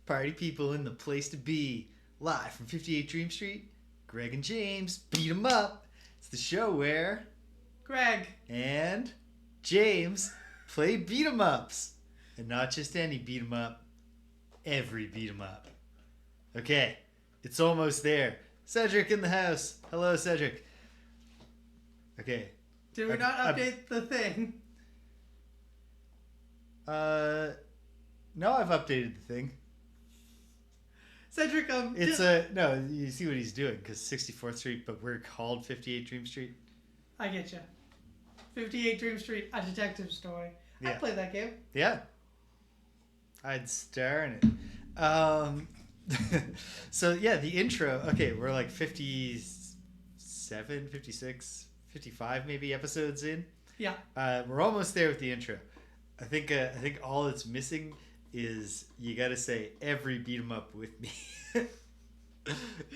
Party people in the place to be. Live from 58 Dream Street, Greg and James beat 'em up. It's the show where Greg and James play beat 'em ups. And not just any beat 'em up, every beat 'em up. Okay, it's almost there. Cedric in the house. Hello, Cedric. Okay. Did we not update the thing? No, I've updated the thing. Cedric, It's no. You see what he's doing because 64th Street, but we're called 58 Dream Street. I get you. 58 Dream Street, a detective story. Yeah. I'd play that game. Yeah. I'd star in it. So yeah, the intro. Okay, we're like 57, 56, 55 maybe episodes in. Yeah. We're almost there with the intro. I think all that's missing is you got to say every beat 'em up with me, and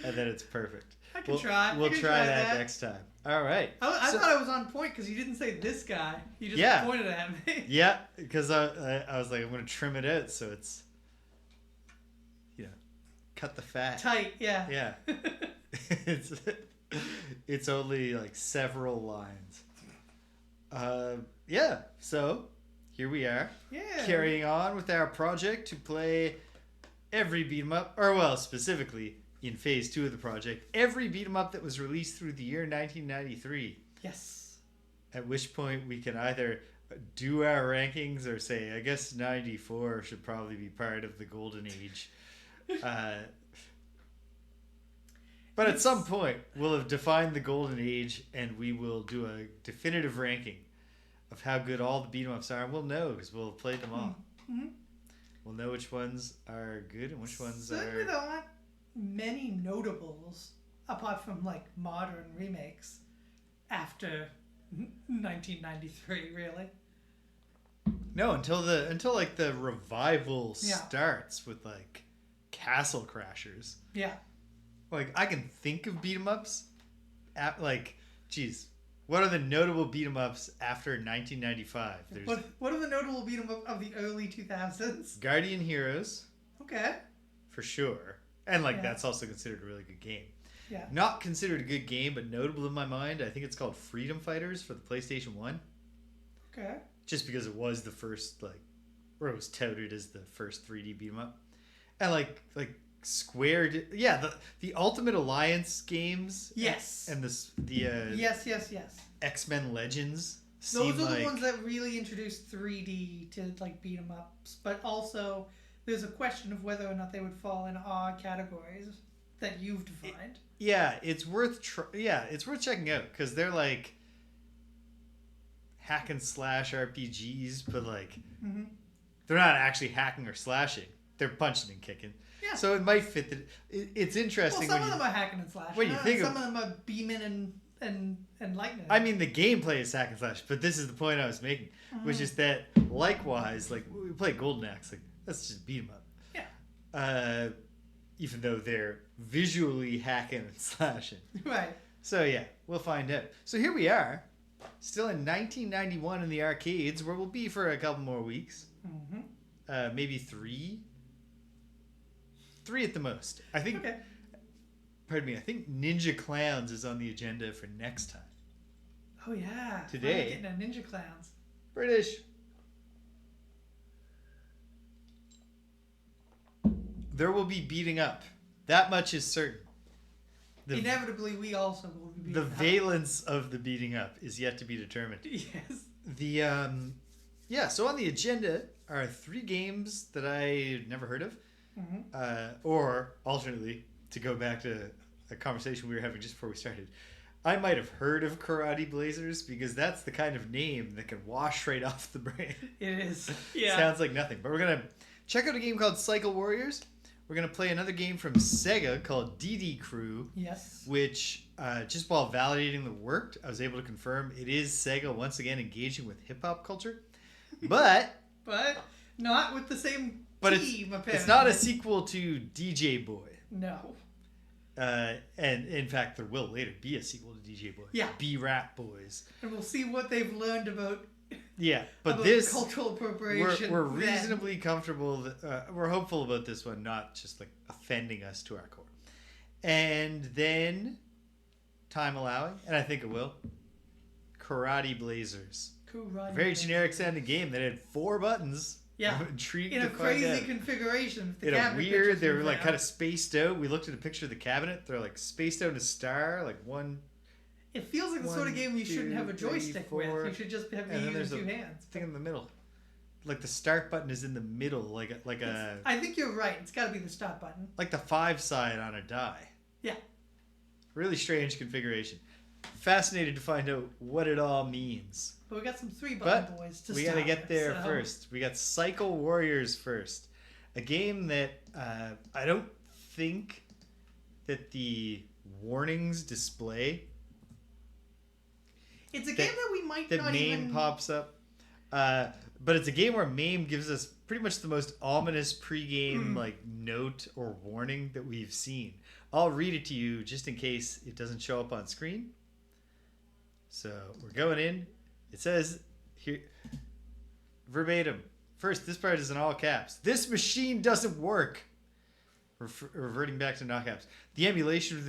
then it's perfect. I can try. We'll try that next time. All right. I thought I was on point because you didn't say this guy. You just pointed at me. Yeah, because I was like, I'm going to trim it out so it's, cut the fat. Tight, yeah. Yeah. It's only like several lines. Yeah, so here we are. Yeah. Carrying on with our project to play every beat 'em up, or well, specifically in phase 2 of the project, every beat 'em up that was released through the year 1993. Yes. At which point we can either do our rankings or say, I guess 94 should probably be part of the golden age. But at some point, we'll have defined the golden age and we will do a definitive ranking of how good all the beat 'em ups are. And we'll know because we'll have played them all. Mm-hmm. We'll know which ones are good and which ones Certainly are... there aren't many notables apart from like modern remakes after 1993, really. No, until like the revival starts with like Castle Crashers. Yeah. Like I can think of beat 'em ups at like, geez, what are the notable beat 'em ups after 1995? There's What are the notable beat 'em up of the early 2000s? Guardian Heroes. Okay. For sure. And like that's also considered a really good game. Yeah. Not considered a good game, but notable in my mind. I think it's called Freedom Fighters for the PlayStation 1. Okay. Just because it was the first or it was touted as the first 3D beat 'em up. And like Square the Ultimate Alliance games. Yes. And the yes. X-Men Legends. Those are the ones that really introduced 3D to like beat 'em ups, but also there's a question of whether or not they would fall in our categories that you've defined. It's worth checking out because they're like hack and slash RPGs, but like they're not actually hacking or slashing. They're punching and kicking. Yeah. So it might fit it's interesting. Well, some of them are hacking and slashing. When you think some of them are beaming and lightning. I mean, the gameplay is hack and slash, but this is the point I was making, which is that likewise, like we play Golden Axe, like let's just beat 'em up. Yeah. Even though they're visually hacking and slashing. Right. So yeah, we'll find out. So here we are, still in 1991 in the arcades, where we'll be for a couple more weeks. Mm-hmm. Maybe 3. 3 at the most. I think. Okay. Pardon me. I think Ninja Clowns is on the agenda for next time. Oh yeah. Today. Getting a Ninja Clowns. British. There will be beating up. That much is certain. Inevitably, we also will be beating up. The valence of the beating up is yet to be determined. Yes. So on the agenda are 3 games that I never heard of. Mm-hmm. Or alternately, to go back to a conversation we were having just before we started, I might have heard of Karate Blazers because that's the kind of name that can wash right off the brain. It is. Yeah. Sounds like nothing. But we're going to check out a game called Cycle Warriors. We're going to play another game from Sega called DD Crew. Yes. Which, just while validating the work, I was able to confirm it is Sega once again engaging with hip-hop culture. But not with the same team, apparently. It's not a sequel to DJ Boy. No. And in fact, there will later be a sequel to DJ Boy. Yeah. B-Rap Boys. And we'll see what they've learned about Yeah, but about this cultural appropriation. we're reasonably comfortable. We're hopeful about this one, not just like offending us to our core. And then, time allowing, and I think it will. Karate Blazers. Karate Very Blazers. generic sounding game that had 4 buttons. Yeah. I'm intrigued In to a find crazy out. configuration. In a weird, they were like kind of spaced out. We looked at a picture of the cabinet. They're like spaced out in a star, like one. It feels like the sort of game you shouldn't have a joystick with. You should just have and then using there's 2 a hands. thing in the middle. Like the start button is in the middle, like a. I think you're right. It's got to be the start button. Like the 5 side on a die. Yeah. Really strange configuration. Fascinated to find out what it all means. But we got some 3-button boys to we start gotta get with, there so. first. We got Cycle Warriors first. A game that I don't think that the warnings display. It's a game that we might that not MAME even... pops up. But it's a game where MAME gives us pretty much the most ominous pregame like note or warning that we've seen. I'll read it to you just in case it doesn't show up on screen. So we're going in. It says here verbatim. First, this part is in all caps. This machine doesn't work. Reverting back to all caps. The emulation of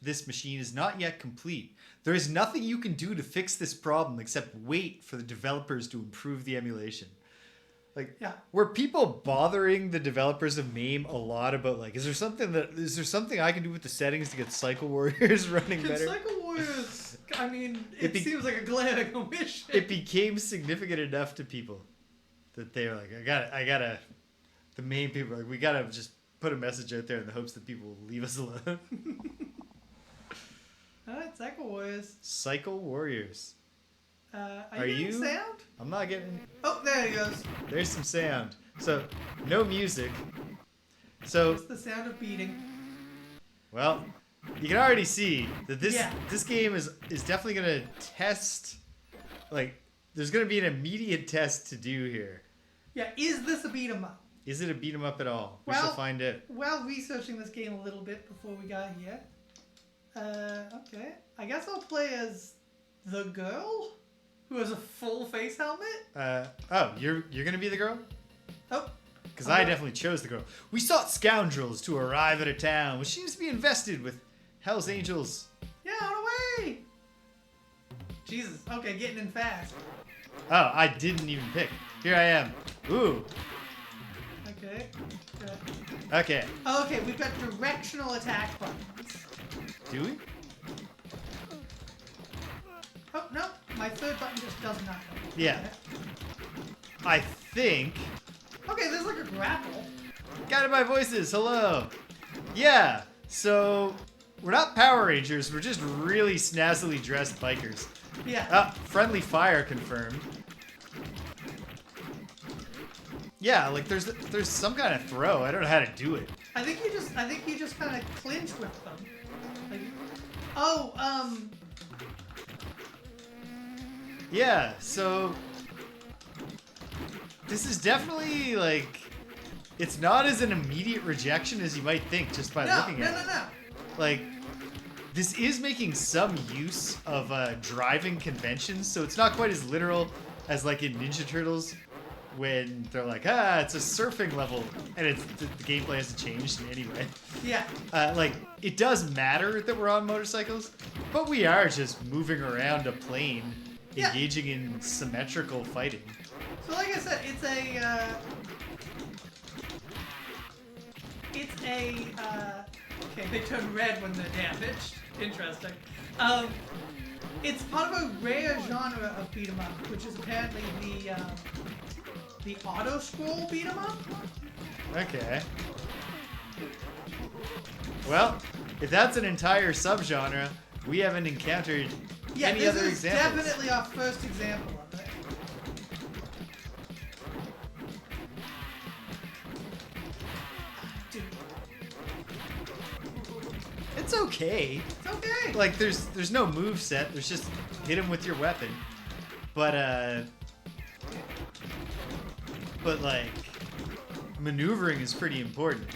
this machine is not yet complete. There is nothing you can do to fix this problem except wait for the developers to improve the emulation. Like, were people bothering the developers of MAME a lot about like, is there something I can do with the settings to get Cycle Warriors running better? Cycle Warriors, I mean, it seems like a glaring omission. It became significant enough to people that they were like, I gotta. The MAME people were like, we gotta just put a message out there in the hopes that people will leave us alone. All right, Cycle Warriors. Cycle Warriors. Are you getting sound? I'm not getting... Oh, there he goes. There's some sound. So, no music. So... It's the sound of beating. Well, you can already see that this game is definitely going to test... Like, there's going to be an immediate test to do here. Yeah, is this a beat 'em up? Is it a beat 'em up at all? We shall find out. While researching this game a little bit before we got here... okay. I guess I'll play as the girl who has a full face helmet. Oh, you're gonna be the girl? Oh. Because I definitely chose the girl. We sought scoundrels to arrive at a town which seems to be invested with Hell's Angels. Yeah, on the way. Jesus. Okay, getting in fast. Oh, I didn't even pick. Here I am. Ooh. Okay. Okay. Okay, we've got directional attack buttons. Do we? Oh, no. My third button just does not work. Yeah. I think... Okay, there's like a grapple. Guided by voices, hello. Yeah, so... We're not Power Rangers, we're just really snazzily dressed bikers. Yeah. Friendly fire confirmed. Yeah, like there's some kind of throw. I don't know how to do it. I think you just kind of clinch with them. Like, yeah, so this is definitely like it's not as an immediate rejection as you might think just by looking at it. No. Like this is making some use of driving conventions, so it's not quite as literal as like in Ninja Turtles when they're like, it's a surfing level, and it's the gameplay hasn't changed in any way. Yeah. Like, it does matter that we're on motorcycles, but we are just moving around a plane, engaging in symmetrical fighting. So like I said, it's okay, they turn red when they're damaged. Interesting. It's part of a rare genre of beat 'em up, which is apparently the auto scroll beat 'em up. Okay. Well, if that's an entire subgenre, we haven't encountered any other examples. This is definitely our first example of it. Dude. It's okay. It's okay. Like there's no move set. There's just hit him with your weapon. But like maneuvering is pretty important.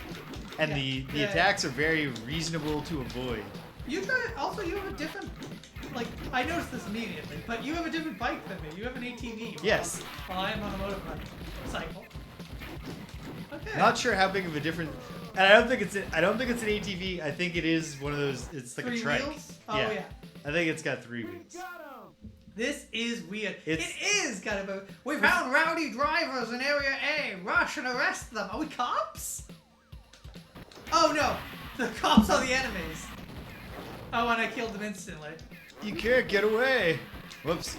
And the attacks are very reasonable to avoid. You have a different like, I noticed this immediately, but you have a different bike than me. You have an ATV. Yes. While I am on a motorbike. Cycle. Okay. Not sure how big of a difference. And I don't think it's an ATV. I think it is one of those. It's like 3 a trike. wheels? Oh, yeah. I think it's got 3 wheels. This is weird. It is kind of a... We found rowdy drivers in Area A. Rush and arrest them. Are we cops? Oh, no. The cops are the enemies. Oh, and I killed them instantly. You can't get away. Whoops.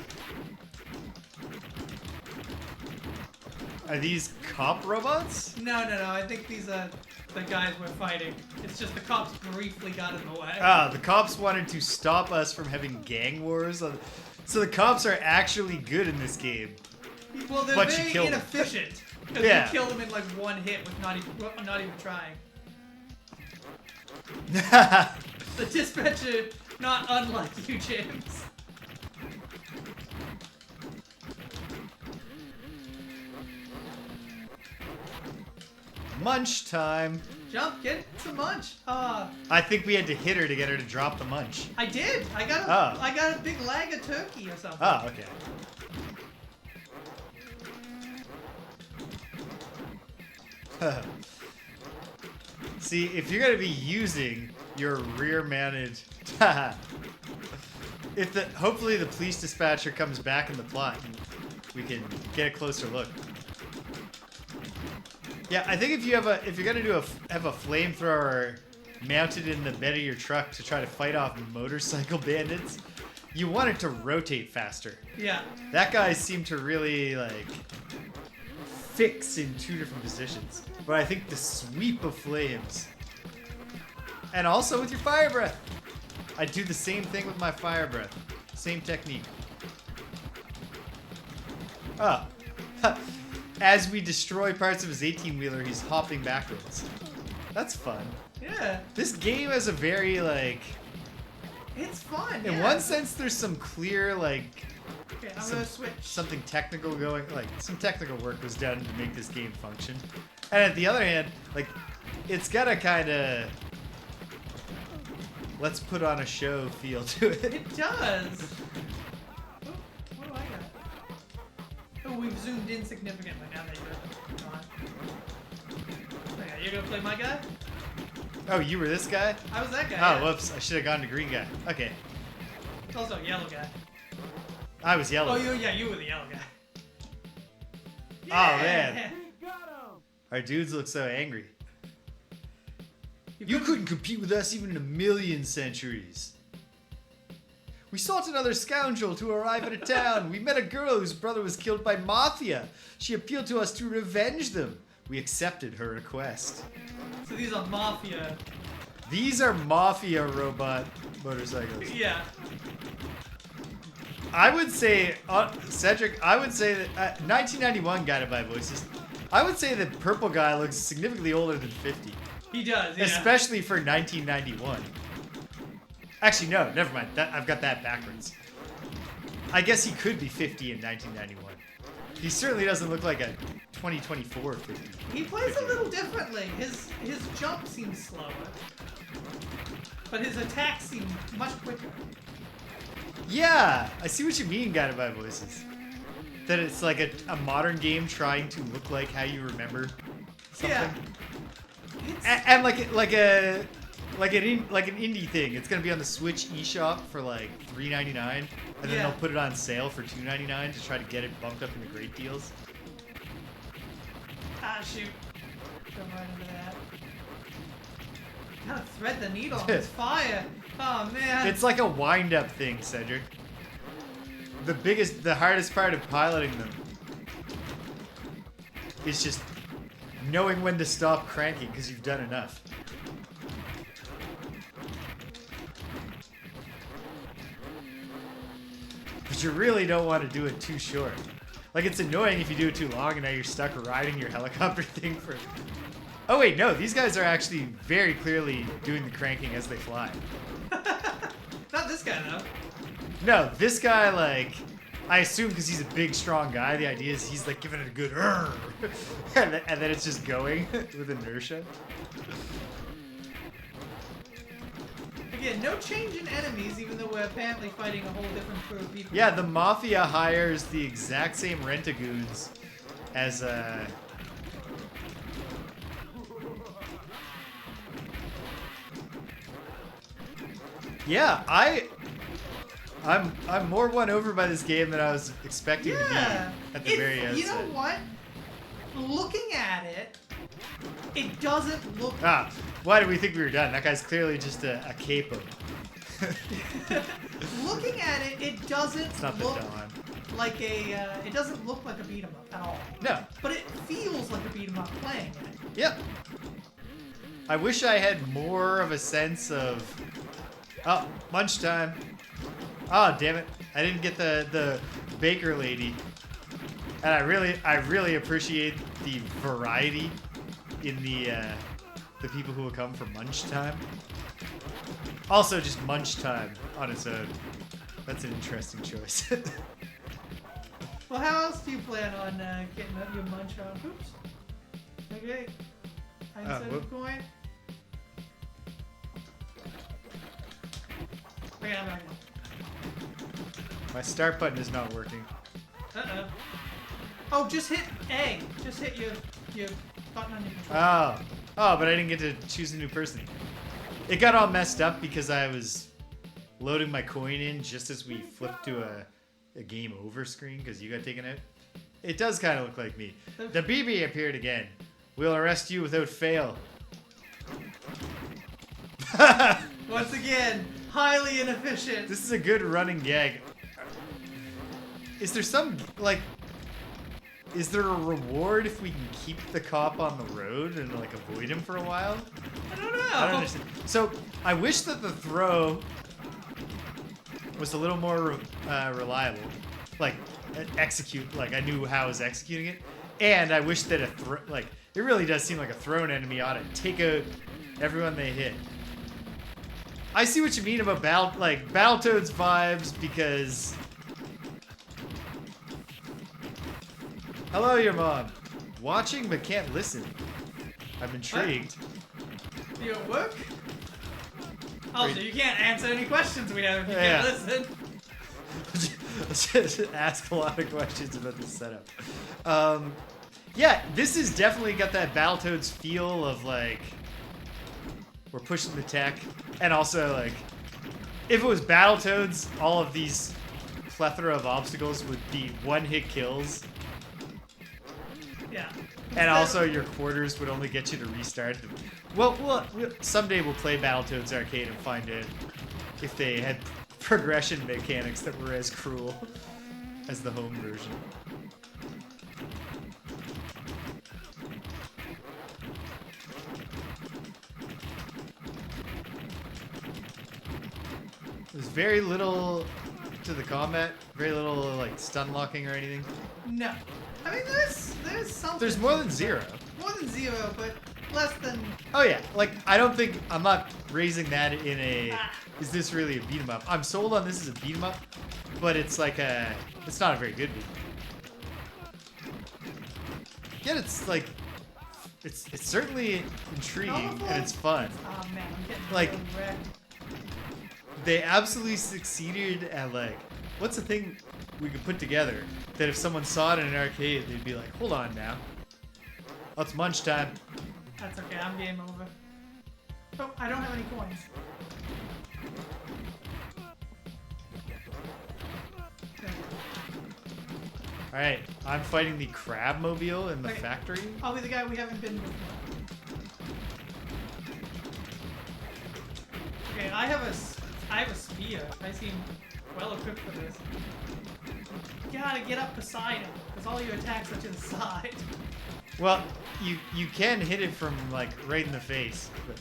Are these cop robots? No. I think these are the guys we're fighting. It's just the cops briefly got in the way. Ah, the cops wanted to stop us from having gang wars. So the cops are actually good in this game. Well, they're but very inefficient. Because you kill them in like 1 hit with not even trying. The dispatcher, not unlike you, James. Munch time. Jump, get some munch. I think we had to hit her to get her to drop the munch. I did. I got a big lag of turkey or something. Oh, okay. See, if you're gonna be using your rear-mounted, hopefully the police dispatcher comes back in the plot, and we can get a closer look. Yeah, I think if you're gonna have a flamethrower mounted in the bed of your truck to try to fight off motorcycle bandits, you want it to rotate faster. Yeah. That guy seemed to really like fix in 2 different positions. But I think the sweep of flames, and also with your fire breath, I do the same thing with my fire breath. Same technique. Oh. As we destroy parts of his 18-wheeler, he's hopping backwards. That's fun. Yeah. This game has a very, like... It's fun, In one sense, there's some clear, like... Okay, I'm gonna switch. Something technical going... Like, some technical work was done to make this game function. And at the other hand, like, it's got a kind of... Let's put on a show feel to it. It does. Oh, what do I got? Oh, we've zoomed in significantly now that you're gone. Okay, you're gonna play my guy? Oh, you were this guy? I was that guy. Oh, yeah. whoops. I should have gone to green guy. Okay. It's also a yellow guy. I was yellow. Oh, you were the yellow guy. Yeah. Oh, man. Our dudes look so angry. You couldn't compete with us even in a million centuries. We sought another scoundrel to arrive at a town. We met a girl whose brother was killed by mafia. She appealed to us to revenge them. We accepted her request. So these are mafia. These are mafia robot motorcycles. Yeah. I would say, Cedric, I would say that 1991 Guided by Voices, I would say that purple guy looks significantly older than 50. He does, yeah. Especially for 1991. Actually, no, never mind. I've got that backwards. I guess he could be 50 in 1991. He certainly doesn't look like a 2024 50. He plays a little differently. His jump seems slower. But his attacks seem much quicker. Yeah, I see what you mean, Guided by Voices. That it's like a modern game trying to look like how you remember something. Yeah. And like an indie thing. It's gonna be on the Switch eShop for like $3.99, and then they'll put it on sale for $2.99 to try to get it bumped up into great deals. Ah, shoot! Go right into that. Gotta thread the needle on this fire. Oh man! It's like a wind-up thing, Cedric. The hardest part of piloting them is just knowing when to stop cranking because you've done enough. But you really don't want to do it too short. Like, it's annoying if you do it too long and now you're stuck riding your helicopter thing for... Oh wait, no, these guys are actually very clearly doing the cranking as they fly. Not this guy, though. No, this guy, like... I assume because he's a big, strong guy, the idea is he's like giving it a good and then it's just going with inertia. Again, no change in enemies, even though we're apparently fighting a whole different crew of people. Yeah, the Mafia hires the exact same rent-a-goons as Yeah, I'm more won over by this game than I was expecting to be at the very outset. You know what? Looking at it, it doesn't look. Why did we think we were done? That guy's clearly just a capo. Looking at it, it doesn't look like it doesn't look like a beat 'em up at all. No. But it feels like a beat 'em up playing it. Yep. I wish I had more of a sense of. Oh, lunchtime. Oh, damn it! I didn't get the baker lady. And I really appreciate the variety in the people who will come for munch time. Also, just munch time on its own. That's an interesting choice. Well, how else do you plan on getting your munch on? Oops. Okay. I instead of coin. Wait, I'm not. My start button is not working. Uh-oh. Oh, just hit A. Just hit your button on your controller. Oh, but I didn't get to choose a new person. It got all messed up because I was loading my coin in just as we flipped to a game over screen because you got taken out. It does kind of look like me. The BB appeared again. We'll arrest you without fail. Once again, highly inefficient. This is a good running gag. Is there some, like... Is there a reward if we can keep the cop on the road and like avoid him for a while? I don't know. I don't understand. So I wish that the throw was a little more reliable, like execute. Like I knew how I was executing it, and I wish that it really does seem like a thrown enemy ought to take out everyone they hit. I see what you mean about Battletoads vibes because. Hello, your mom. Watching but can't listen. I'm intrigued. What? You at work? Oh, so you can't answer any questions we have if you can't listen. Just ask a lot of questions about this setup. Yeah, this has definitely got that Battletoads feel of like we're pushing the tech, and also like if it was Battletoads, all of these plethora of obstacles would be one-hit kills. Yeah. And also your quarters would only get you to restart. Well, someday we'll play Battletoads Arcade and find out if they had progression mechanics that were as cruel as the home version. There's very little to the combat, very little like stun locking or anything. No. I mean, there's something. There's more than zero. More than zero, but less than. Oh yeah, like I'm not raising that in a. Is this really a beat 'em up? I'm sold on this as a beat 'em up, but it's like it's not a very good beat 'em up. Yet it's like, it's certainly intriguing and it's fun. Oh man, I'm getting like really wrecked. They absolutely succeeded at like, what's the thing we could put together that if someone saw it in an arcade, they'd be like, hold on now. Oh, it's munch time. That's okay, I'm game over. Oh, I don't have any coins. Alright, I'm fighting the crab mobile in the factory. I'll be the guy we haven't been before. Okay, I have a spear. I seem well equipped for this. You gotta get up beside him, because all your attacks are to the side. Well, you can hit it from like right in the face. But,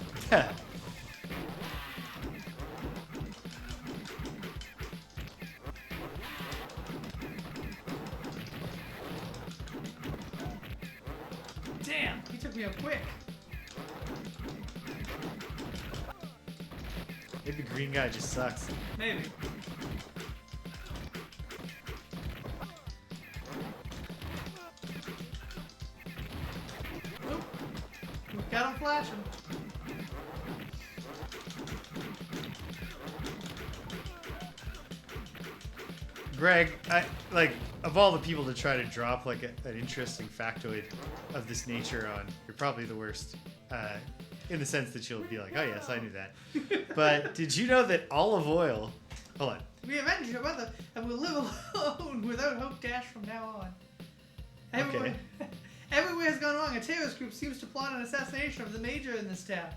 damn, he took me up quick. Maybe green guy just sucks. Maybe. Oop. Got him flashing. Greg, of all the people to try to drop like an interesting factoid of this nature on, you're probably the worst. In the sense that you'll be like, oh yes, I knew that. But did you know that olive oil? Hold on. We avenge your mother and we'll live alone without hope dash from now on. Everywhere, Okay. everywhere has gone wrong. A terrorist group seems to plot an assassination of the major in this town.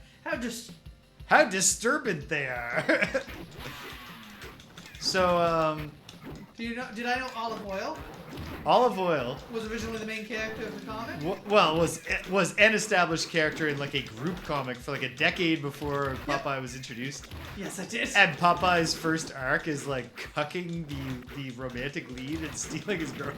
How disturbed they are. So, did I know olive oil olive oil was originally the main character of the comic? was an established character in like a group comic for like a decade before Popeye was introduced. Yes, I did. And Popeye's first arc is like cucking the romantic lead and stealing his girl.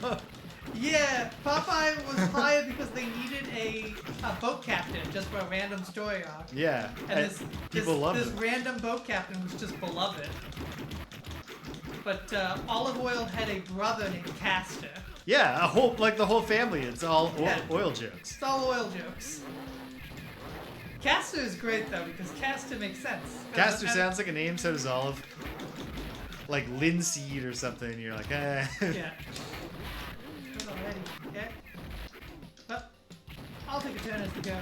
Yeah, Popeye was hired because they needed a boat captain just for a random story arc. Yeah, And people love this him. random boat captain was just beloved. But Olive Oil had a brother named Castor. Yeah, the whole family. It's all oil jokes. It's all oil jokes. Castor is great though because Castor makes sense. Castor sounds like a name, so does Olive. Like linseed or something. You're like, eh. Yeah. Good already. Okay. Well, I'll take a turn as we go.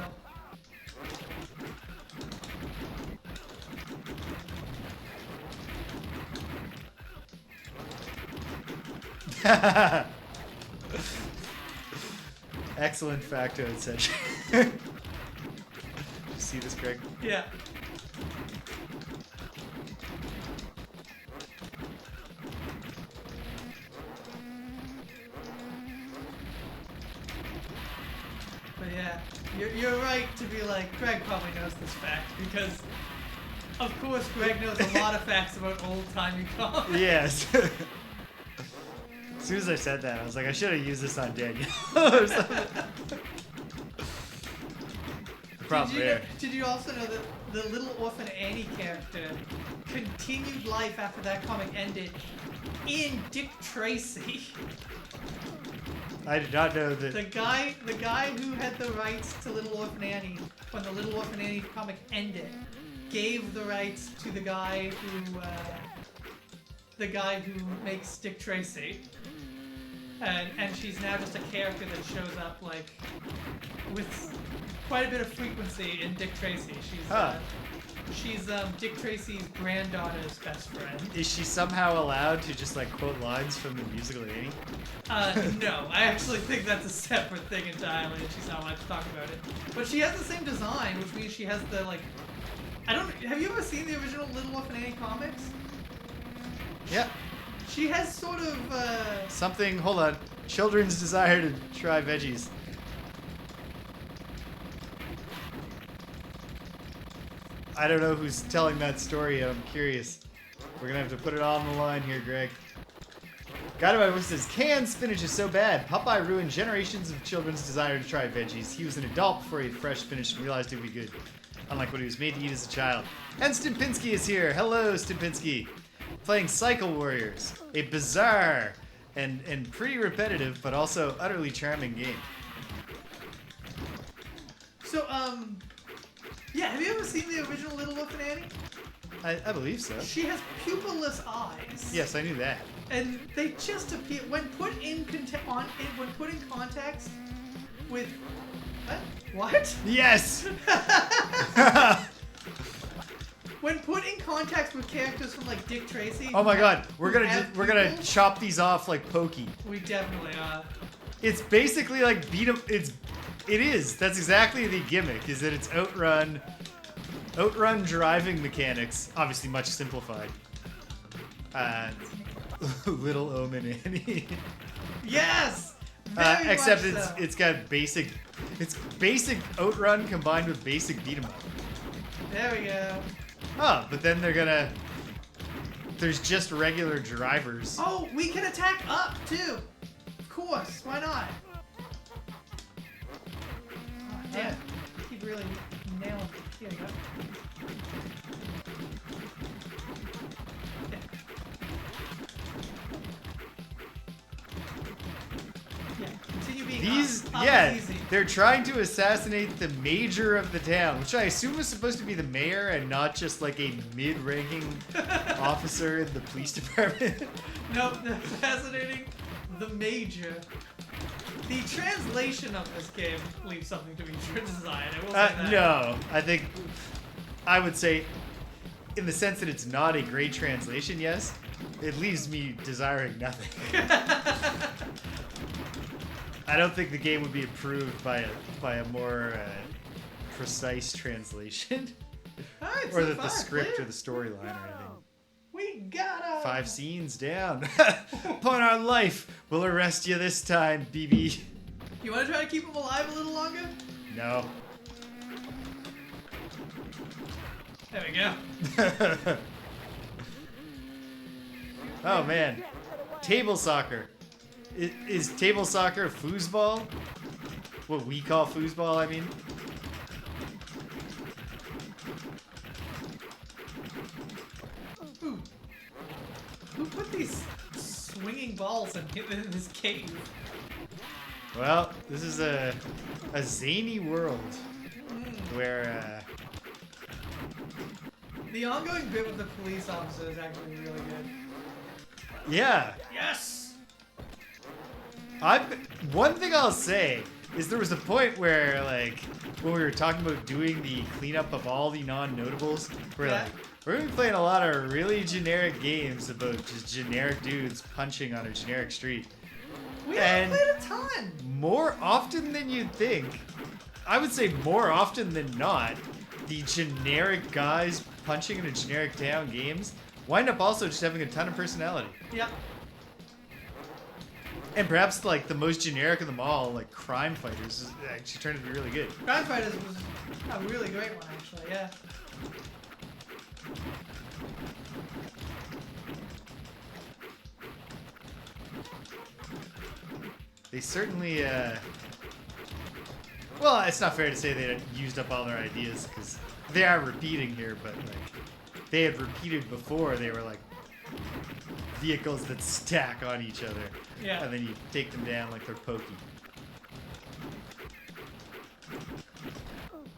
Excellent factoid session. You see this, Greg? Yeah. But yeah, you're right to be like, Greg probably knows this fact because, of course, Greg knows a lot of facts about old-timey comics. Yes. As soon as I said that, I was like, I should have used this on Daniel. Or something. The problem there. Did you also know that the Little Orphan Annie character continued life after that comic ended in Dick Tracy? I did not know that. The guy who had the rights to Little Orphan Annie when the Little Orphan Annie comic ended gave the rights to the guy who makes Dick Tracy. And she's now just a character that shows up like with quite a bit of frequency in Dick Tracy. She's Dick Tracy's granddaughter's best friend. Is she somehow allowed to just like quote lines from the musical Annie? No, I actually think that's a separate thing entirely, and she's not allowed to talk about it. But she has the same design, which means she has the like. Have you ever seen the original Little Orphan Annie comics? Yep. She has sort of Something. Hold on. Children's desire to try veggies. I don't know who's telling that story yet. I'm curious. We're gonna have to put it all on the line here, Greg. Guided by Wish says, canned spinach is so bad. Popeye ruined generations of children's desire to try veggies. He was an adult before he ate fresh spinach and realized it would be good. Unlike what he was made to eat as a child. And Stimpinski is here. Hello, Stimpinski. Playing Cycle Warriors. A bizarre and pretty repetitive, but also utterly charming game. So, yeah, have you ever seen the original Little Orphan Annie? I believe so. She has pupilless eyes. Yes, I knew that. And they just appear when put in context with what? Yes. When put in context with characters from like Dick Tracy. Oh my God, we're gonna chop these off like Pokey. We definitely are. It's basically like beat 'em. It is. That's exactly the gimmick. Is that it's Outrun driving mechanics, obviously much simplified. Little Omen Annie. Yes. Except much so. it's basic Outrun combined with basic beat 'em up. There we go. Oh, but then there's just regular drivers. Oh, we can attack up too. Of course, why not? Oh, damn. Keep really nailing it. Here we go. Yeah, continue being up. Up is easy. they're trying to assassinate the major of the town, which I assume is supposed to be the mayor and not just like a mid-ranking officer in the police department. Nope, they're assassinating the major. The translation of this game leaves something to be desired. I will say that. No, I would say, in the sense that it's not a great translation, yes, it leaves me desiring nothing. I don't think the game would be improved by a more precise translation, Alright, or so that the far, script clear. or the storyline or anything. We got 5 scenes down. Upon our life, we'll arrest you this time, BB. You want to try to keep him alive a little longer? No. There we go. Oh man, table soccer. Is table soccer foosball? What we call foosball, I mean. Ooh. Who put these swinging balls in this cave? Well, this is a zany world where The ongoing bit with the police officer is actually really good. yeah. Yes! One thing I'll say is there was a point where, like, when we were talking about doing the cleanup of all the non-notables, we're Yeah. like, we're gonna be playing a lot of really generic games about just generic dudes punching on a generic street. We And- haven't played a ton! More often than you'd think, I would say more often than not, the generic guys punching in a generic town games wind up also just having a ton of personality. Yep. And perhaps like the most generic of them all, like Crime Fighters, is actually turned to be really good. Crime Fighters was a really great one, actually, yeah. They certainly, well, it's not fair to say they had used up all their ideas because they are repeating here, but like they had repeated before. They were like vehicles that stack on each other, Yeah. and then you take them down like they're pokey.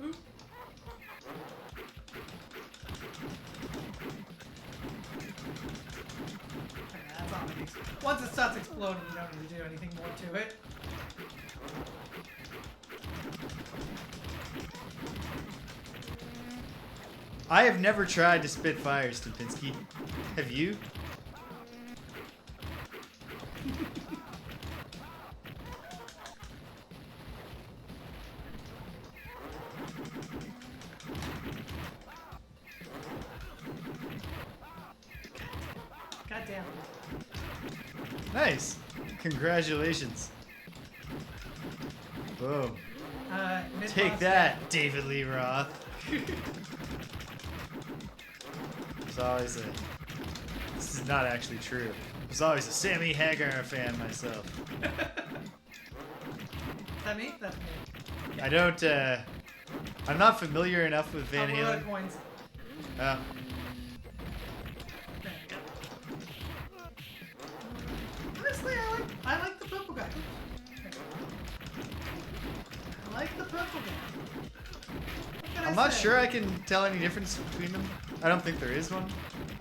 Oop. Okay, that's all it needs. Once it starts exploding, you don't need to do anything more to it. I have never tried to spit fire, Stupinski. Have you? God damn. Nice. Congratulations. Boom. Mid-boss Take that, David Lee Roth. It's always a. This is not actually true. I was always a Sammy Hagar fan myself. Is that me? That's me. I don't. I'm not familiar enough with Van We're out of Halen. coins. Uh, There you go. Honestly, I like the purple guy. I like the purple guy. What can I'm I not say? sure I can tell any difference between them. I don't think there is one,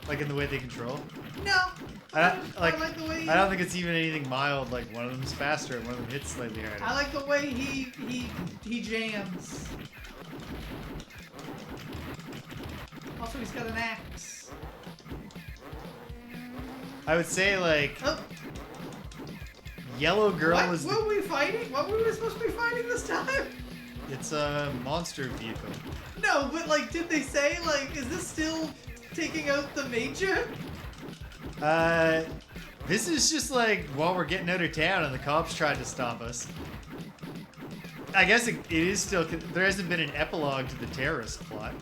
like in the way they control. No. I I like the way I don't think it's even anything mild. Like one of them's faster and one of them hits slightly harder. I like the way he jams. Also, he's got an axe. I would say like Oh, Yellow Girl what is were we fighting? What were we supposed to be fighting this time? it's a monster vehicle. No, but like, did they say like, is this still taking out the major? This is just like while we're getting out of town and the cops tried to stop us. I guess it is still. There hasn't been an epilogue to the terrorist plot.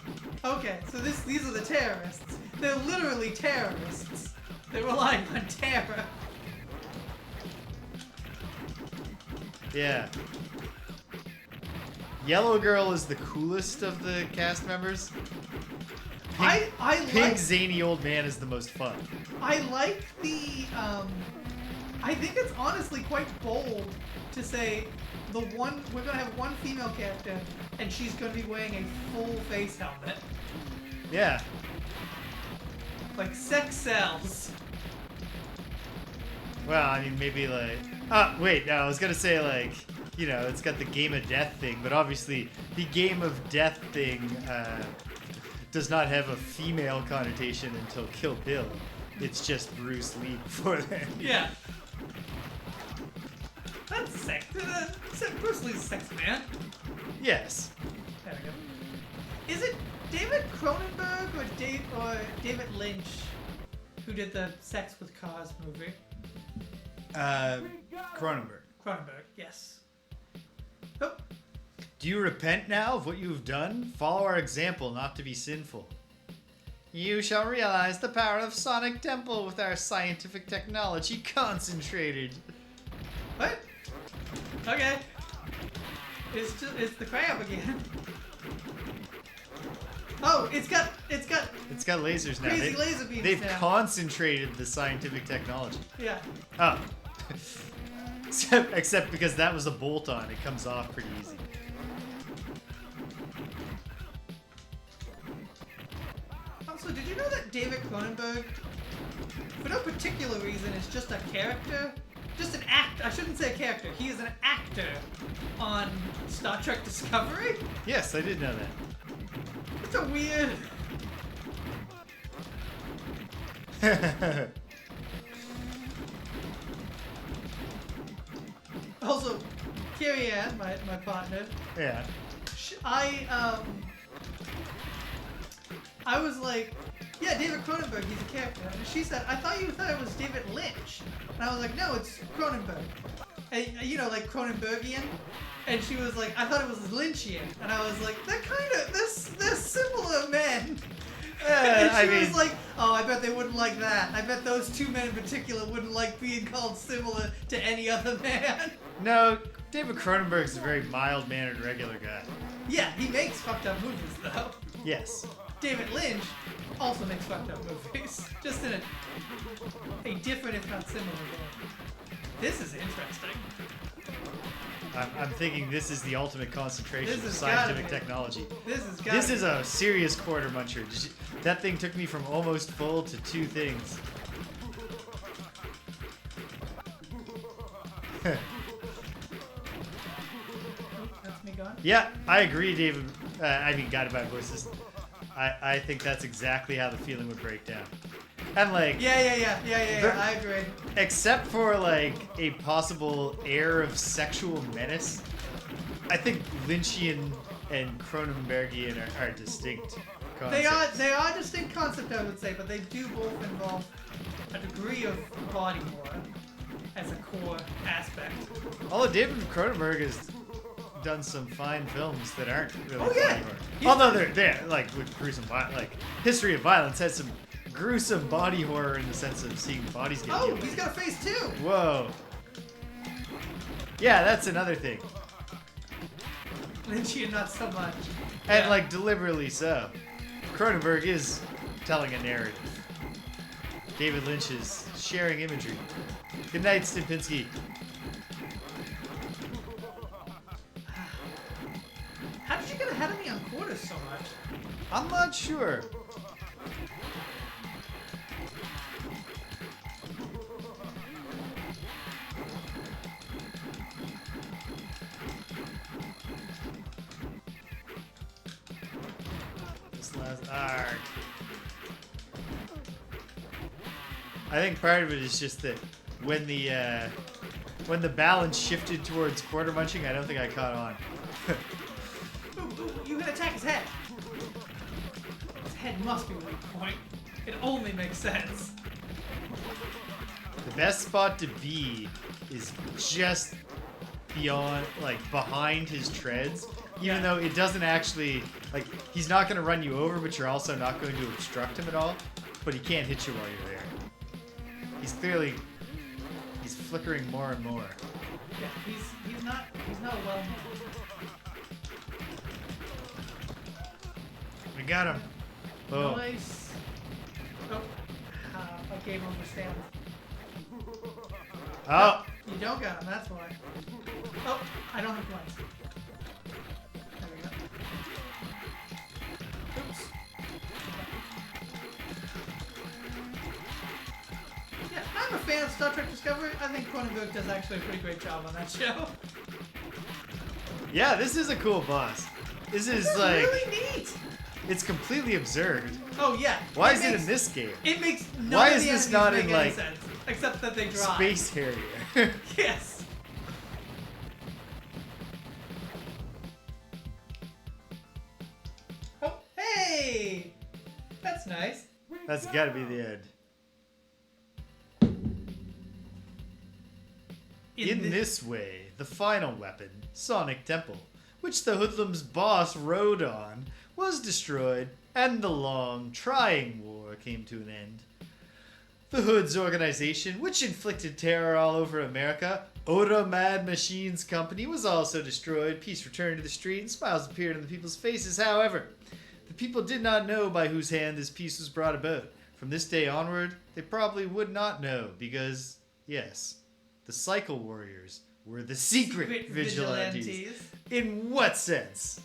Okay, so these are the terrorists. They're literally terrorists. They're relying on terror. Yeah. Yellow Girl is the coolest of the cast members. I Pink like zany old man is the most fun. I like the I think it's honestly quite bold to say we're gonna have one female character, and she's gonna be wearing a full face helmet. Yeah. Like sex sells. Well, I mean, maybe like... wait, no, I was gonna say like, you know, it's got the game of death thing, but obviously the game of death thing does not have a female connotation until Kill Bill. It's just Bruce Lee before then. Yeah. That's sex. Bruce Lee's a sex man. Yes. There we go. Is it David Cronenberg or David Lynch who did the Sex with Cars movie? Cronenberg. Cronenberg, yes. Oh. Do you repent now of what you have done? Follow our example, not to be sinful. You shall realize the power of Sonic Temple with our scientific technology concentrated. What? Okay. It's the crab again. Oh, it's got lasers now. crazy laser beams They've now. concentrated the scientific technology. Yeah. Oh. Except because that was a bolt-on, it comes off pretty easy. Also, did you know that David Cronenberg, for no particular reason, is just a character? Just an act. I shouldn't say a character. He is an actor on Star Trek Discovery. Yes, I did know that. It's a weird. Also, Carrie Ann, my partner. Yeah. I was like, yeah, David Cronenberg, he's a character. And she said, I thought you thought it was David Lynch. And I was like, no, it's Cronenberg. And, you know, like Cronenbergian. And she was like, I thought it was Lynchian. And I was like, they're similar men. And she was like, oh, I bet they wouldn't like that. I bet those two men in particular wouldn't like being called similar to any other man. No, David Cronenberg's a very mild-mannered, regular guy. Yeah, he makes fucked up movies, though. Yes. David Lynch also makes fucked up movies, just in a different, if not similar way. This is interesting. I'm thinking this is the ultimate concentration of This has scientific gotta be. technology. This Is a serious quarter muncher. That thing took me from almost full to two things. That's me gone. Yeah, I agree, David. God, my voices. I think that's exactly how the feeling would break down. And like, Yeah. I agree. except for like a possible air of sexual menace, I think Lynchian and Cronenbergian are distinct concepts. They are distinct concepts, I would say, but they do both involve a degree of body horror as a core aspect. Although David Cronenberg has done some fine films that aren't really Oh, yeah. body horror. Although they're like with gruesome, like History of Violence has some gruesome body horror in the sense of seeing bodies get Oh, mutilated. he's got a face too. Whoa. Yeah, that's another thing. Lynchian, not so much. And Yeah. like deliberately so. Cronenberg is telling a narrative. David Lynch is sharing imagery. Good night, Stipinski. How did you get ahead of me on quarters so much? I'm not sure. This last arc. I think part of it is just that when the balance shifted towards quarter munching, I don't think I caught on. Ooh, you can attack his head. His head must be a weak point. It only makes sense. The best spot to be is just beyond, like, behind his treads. Even though it doesn't actually, like, he's not going to run you over, but you're also not going to obstruct him at all. But he can't hit you while you're there. He's flickering more and more. Yeah, he's not well known. We got him. Oh. Nice. Oh, a game over stands. Oh. You don't got him, that's why. Oh, I don't have coins. There we go. Oops. Yeah, I'm a fan of Star Trek Discovery. I think Cronenberg does actually a pretty great job on that show. Yeah, this is a cool boss. This is like really neat. It's completely absurd. Oh yeah. Why is it in this game? It makes none Why of is the this enemies not make in any like sense, except that they drive. Space Harrier? Yes. Oh, hey! That's nice. That's got to be the end. In this way, the final weapon, Sonic Temple, which the hoodlum's boss rode on, was destroyed, and the long, trying war came to an end. The Hood's organization, which inflicted terror all over America, Oda Mad Machines Company, was also destroyed. Peace returned to the street, and smiles appeared on the people's faces. However, the people did not know by whose hand this peace was brought about. From this day onward, they probably would not know, because, yes, the Cycle Warriors were the secret vigilantes. In what sense?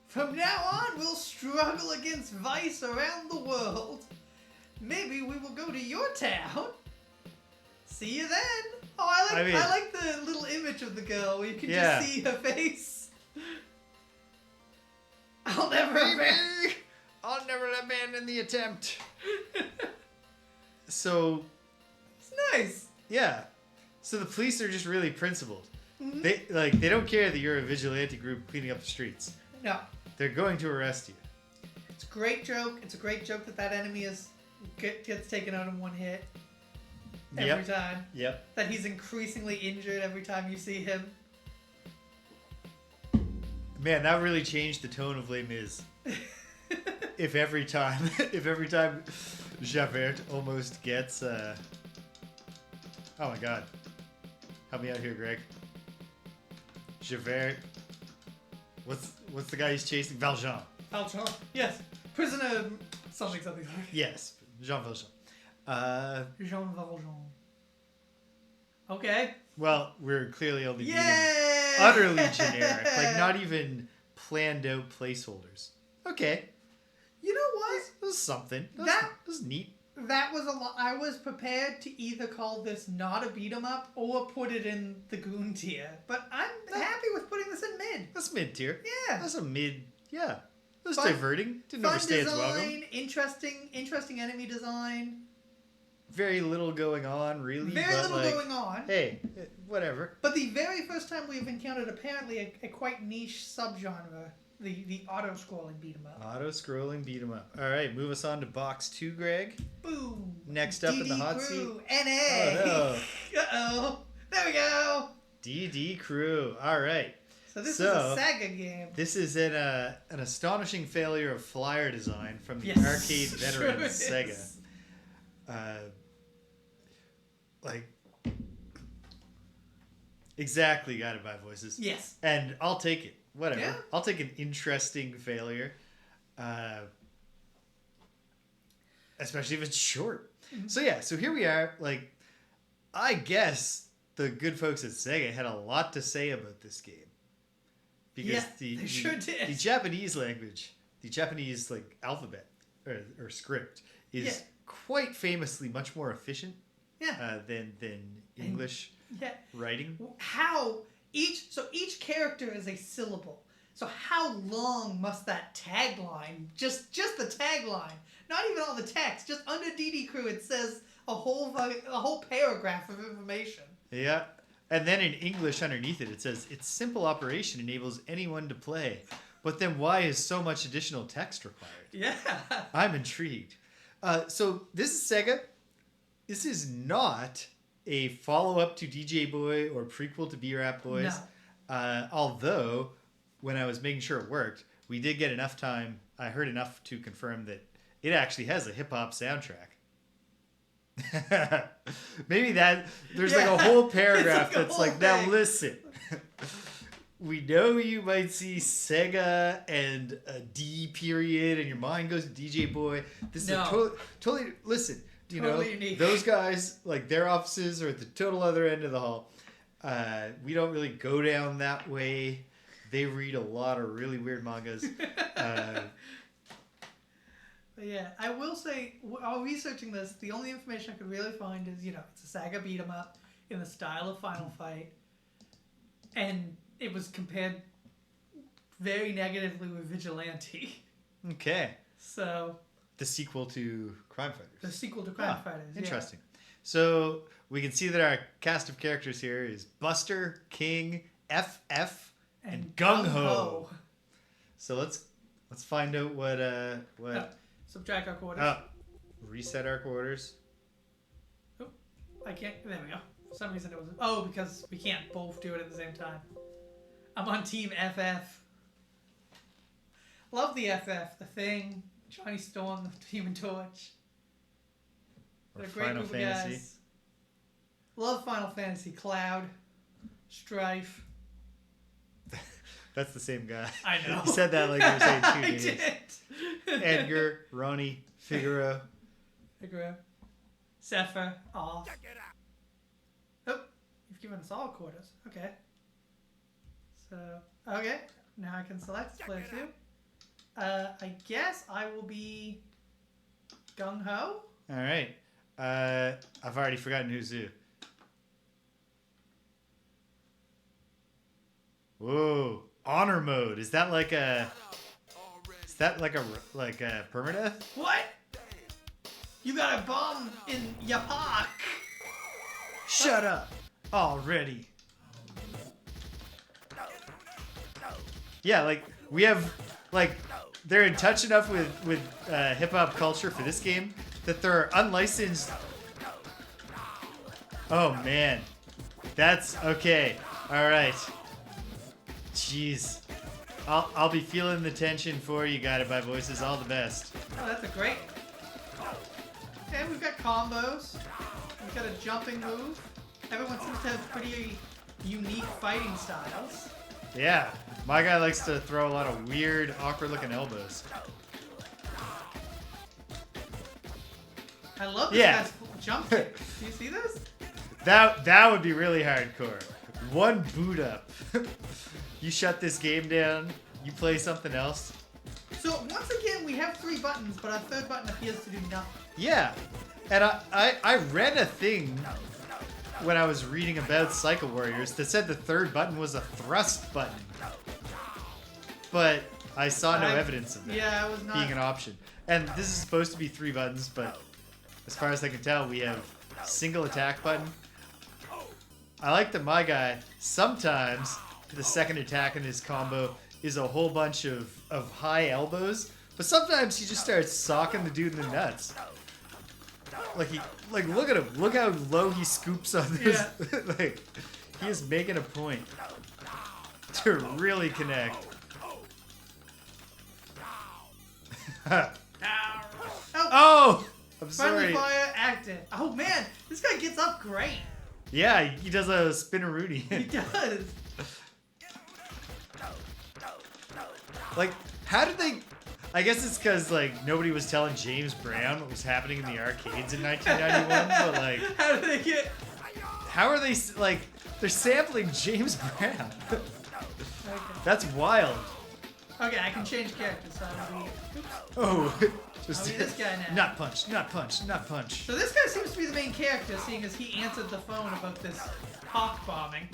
From now on, we'll struggle against vice around the world. Maybe we will go to your town. See you then. Oh, I like the little image of the girl where you can just see her face. I'll never abandon the attempt. So, it's nice. Yeah. So the police are just really principled. Mm-hmm. They don't care that you're a vigilante group cleaning up the streets. No. They're going to arrest you. It's a great joke. It's a great joke that enemy gets taken out in one hit every time. Yep. That he's increasingly injured every time you see him. Man, that really changed the tone of Les Mis. if every time Javert almost gets oh my god. Help me out here, Greg. Javert. What's the guy he's chasing? Valjean. Valjean. Yes. Prisoner something. Yes. Jean Valjean. Jean Valjean. Okay. Well, we're clearly only being utterly generic. Like, not even planned out placeholders. Okay. You know what? This is something. This is neat. That was a lot. I was prepared to either call this not a beat 'em up or put it in the goon tier. But I'm happy with putting this in mid. That's mid tier. Yeah. That's a mid. Yeah. That's diverting. Didn't overstay its welcome. Interesting enemy design. Very little going on, really. Very little going on. Hey, whatever. But the very first time we've encountered apparently a quite niche subgenre, the auto-scrolling beat 'em up. Auto-scrolling beat 'em up. All right, move us on to box 2, Greg. Boom. Next up in the hot Crew, seat. NA. Oh, no. Uh-oh. There we go. DD Crew. All right. So this is a Sega game. This is an astonishing failure of flyer design from the arcade veteran Sega. Exactly guided by voices. Yes. And I'll take it. Whatever. Yeah. I'll take an interesting failure. Especially if it's short. Mm-hmm. So here we are. Like, I guess the good folks at Sega had a lot to say about this game. Because they sure did. The Japanese language, the Japanese alphabet or script is quite famously much more efficient than English writing. Each character is a syllable. So how long must that tagline, just the tagline, not even all the text, just under DD Crew it says a whole paragraph of information. Yeah. And then in English underneath it says, its simple operation enables anyone to play. But then why is so much additional text required? Yeah. I'm intrigued. So this is Sega. This is not a follow-up to DJ Boy or prequel to B-Rap Boys. No. Although, when I was making sure it worked, we did get enough time. I heard enough to confirm that it actually has a hip-hop soundtrack. Maybe there's a whole paragraph that's now listen. We know you might see Sega and a D period and your mind goes to DJ Boy. This is totally listen, totally unique. Those guys, their offices are at the total other end of the hall. We don't really go down that way. They read a lot of really weird mangas. But yeah, I will say, while researching this, the only information I could really find is, it's a Sega beat 'em up in the style of Final Fight, and it was compared very negatively with Vigilante. Okay. So. The sequel to Crime Fighters. The sequel to Crime Fighters. Interesting. Yeah. So we can see that our cast of characters here is Buster, King, FF, and Gung Ho. So let's find out what. Subtract our quarters. Reset our quarters. Oh, I can't. There we go. For some reason it was. Oh, because we can't both do it at the same time. I'm on Team FF. Love the FF, the Thing, Johnny Storm, the Human Torch. They're a great Final group Fantasy. of guys. Love Final Fantasy. Cloud, Strife. That's the same guy. I know. You said that like you were saying 2 I names. did. Edgar, Ronnie, Figaro. Zephyr, off. Oh, you've given us all quarters. Okay. So, okay. Now I can select player 2. I guess I will be Gung Ho. All right. I've already forgotten who's who. Whoa. Honor mode. Is that like a permadeath? What? You got a bomb in your park. Shut up. Already. Yeah, like we have they're in touch enough with hip hop culture for this game that there are unlicensed. Oh man. That's okay. All right. Jeez. I'll be feeling the tension for you, Guided by Voices. All the best. Oh, that's a great. And we've got combos. We've got a jumping move. Everyone seems to have pretty unique fighting styles. Yeah, my guy likes to throw a lot of weird, awkward-looking elbows. I love this guy's jump kick. Do you see this? That would be really hardcore. One boot up. You shut this game down. You play something else. So once again, we have 3 buttons, but our third button appears to do nothing. Yeah, and I read a thing when I was reading about Cycle Warriors that said the third button was a thrust button, but I saw no evidence of that Yeah, I was not being an option. And this is supposed to be 3 buttons, but as far as I can tell, we have single attack button. I like that my guy, sometimes the second attack in his combo is a whole bunch of high elbows, but sometimes he just starts socking the dude in the nuts. Look at him. Look how low he scoops on this. Yeah. He is making a point to really connect. Oh! I'm sorry. Friendly fire active. Oh man, this guy gets up great. Yeah, he does a spinneroonie. He does. How did they... I guess it's because, nobody was telling James Brown what was happening in the arcades in 1991, but, How did they get... How are they, they're sampling James Brown. Okay. That's wild. Okay, I can change characters, so I'll be... Oops. Oh, just... I'll be this guy now. Not punch, not punch, not punch. So this guy seems to be the main character, seeing as he answered the phone about this hawk bombing.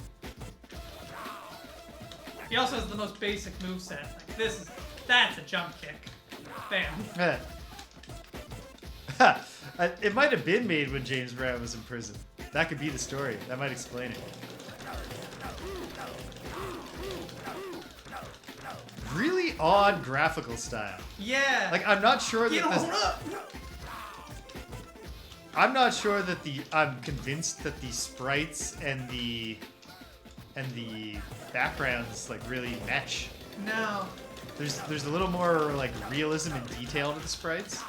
He also has the most basic moveset. That's a jump kick. Bam. It might have been made when James Brown was in prison. That could be the story. That might explain it. Really odd graphical style. Yeah. I'm not sure Get that on up. I'm not sure that I'm convinced that the sprites and the backgrounds really mesh. No. There's a little more realism and detail to the sprites.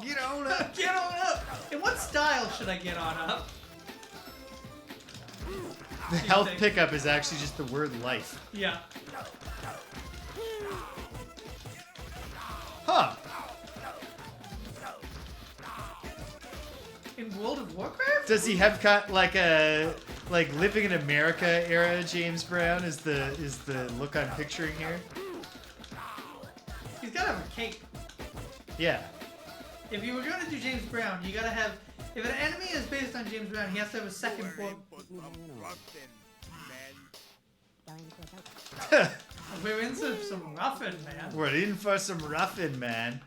Get on up! Get on up! In what style should I get on up? The health pickup is actually just the word life. Yeah. Huh. In World of Warcraft? Does he have like a living in America era James Brown is the look I'm picturing here? He's gotta have a cape. Yeah. If you were going to do James Brown, you gotta have. If an enemy is based on James Brown, he has to have a second form. We're in some roughing, man. We're in for some roughing, man.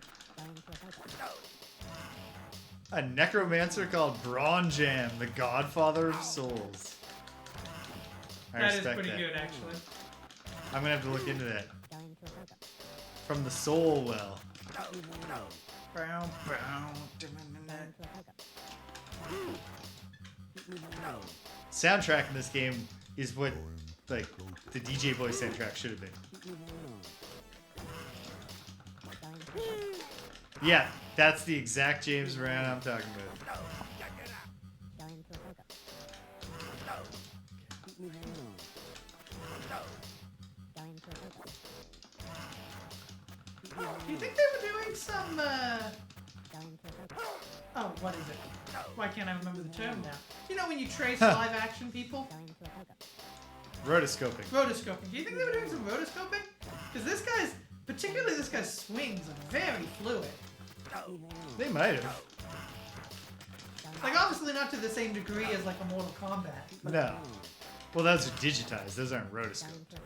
A necromancer called Brawn Jam, the godfather of souls. That is pretty good, actually. I'm gonna have to look into that. From the Soul Well. Brown. Soundtrack in this game is what, like, the DJ Boy soundtrack should have been. Yeah, that's the exact James Brown I'm talking about. Do you think they were doing some, Oh, what is it? Why can't I remember the term now? You know when you trace live action people? Rotoscoping. Rotoscoping. Do you think they were doing some rotoscoping? Because particularly this guy's swings are very fluid. They might have. Like, obviously not to the same degree as, like, a Mortal Kombat. No. Well, those are digitized. Those aren't rotoscoped.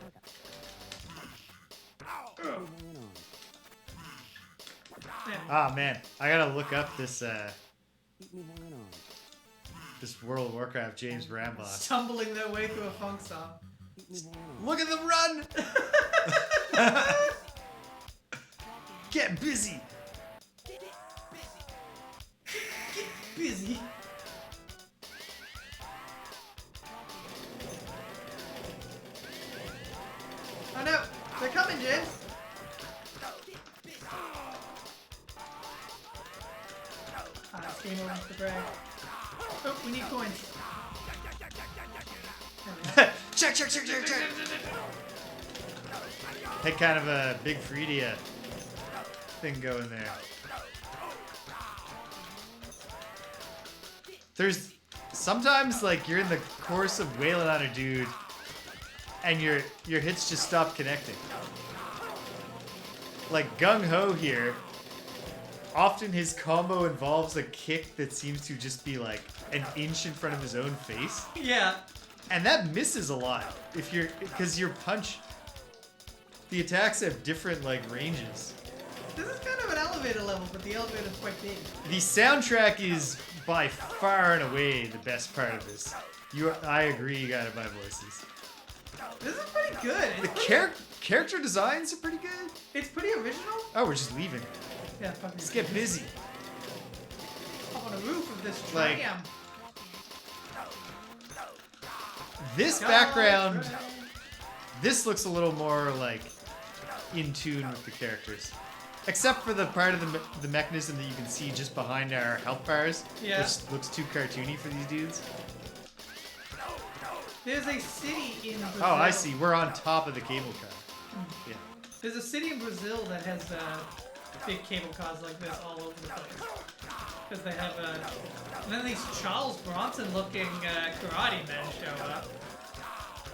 Ah, man. I gotta look up this, this World of Warcraft James Brown boss. Stumbling their way through a funk song. Look at them run! Get busy! Get busy. Oh no! They're coming, James! Gamer wants to brag. Oh, we need coins. Check! Had kind of a big Freedia thing going there. There's sometimes, like, you're in the course of wailing on a dude and your hits just stop connecting. Like Gung Ho here, often his combo involves a kick that seems to just be like an inch in front of his own face. Yeah. And that misses a lot because your punch, the attacks have different, like, ranges. This is kind of an elevator level, but the elevator's quite big. The soundtrack is by far and away the best part of this. I agree, you gotta buy voices. This is pretty good. The character designs are pretty good. It's pretty original. Oh, we're just leaving. Yeah, fucking. Let's get busy. Up on the roof of this Like, tram. This background, this looks a little more, like, in tune with the characters. Except for the part of the mechanism that you can see just behind our health bars, yeah, which looks too cartoony for these dudes. There's a city in Brazil. Oh, I see. We're on top of the cable car. Yeah. There's a city in Brazil that has big cable cars like this all over the place. Because they have and then these Charles Bronson-looking karate men show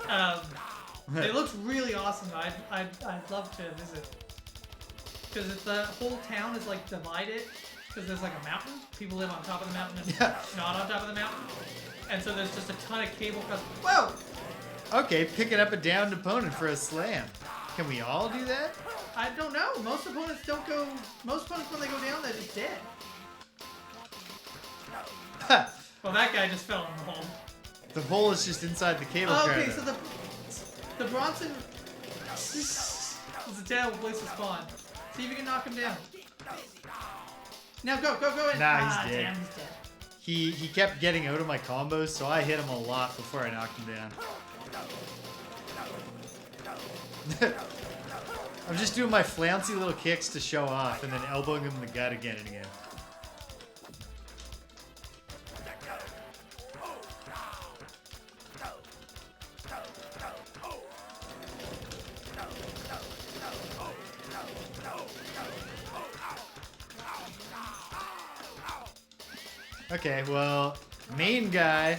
up. It looks really awesome. I'd love to visit. Because the whole town is, like, divided. Because there's, like, a mountain. People live on top of the mountain and not on top of the mountain. And so there's just a ton of cable cars. Whoa! Okay, picking up a downed opponent for a slam. Can we all do that? I don't know. Most opponents don't go... Most opponents, when they go down, they're just dead. Well, that guy just fell in the hole. The hole is just inside the cable car. Okay, so the Bronson... It's a terrible place to spawn. See if you can knock him down. Now go in. Nah, he's dead. Damn, he's dead. He kept getting out of my combos, so I hit him a lot before I knocked him down. I'm just doing my flouncy little kicks to show off, and then elbowing him in the gut again and again. Okay, well, main guy,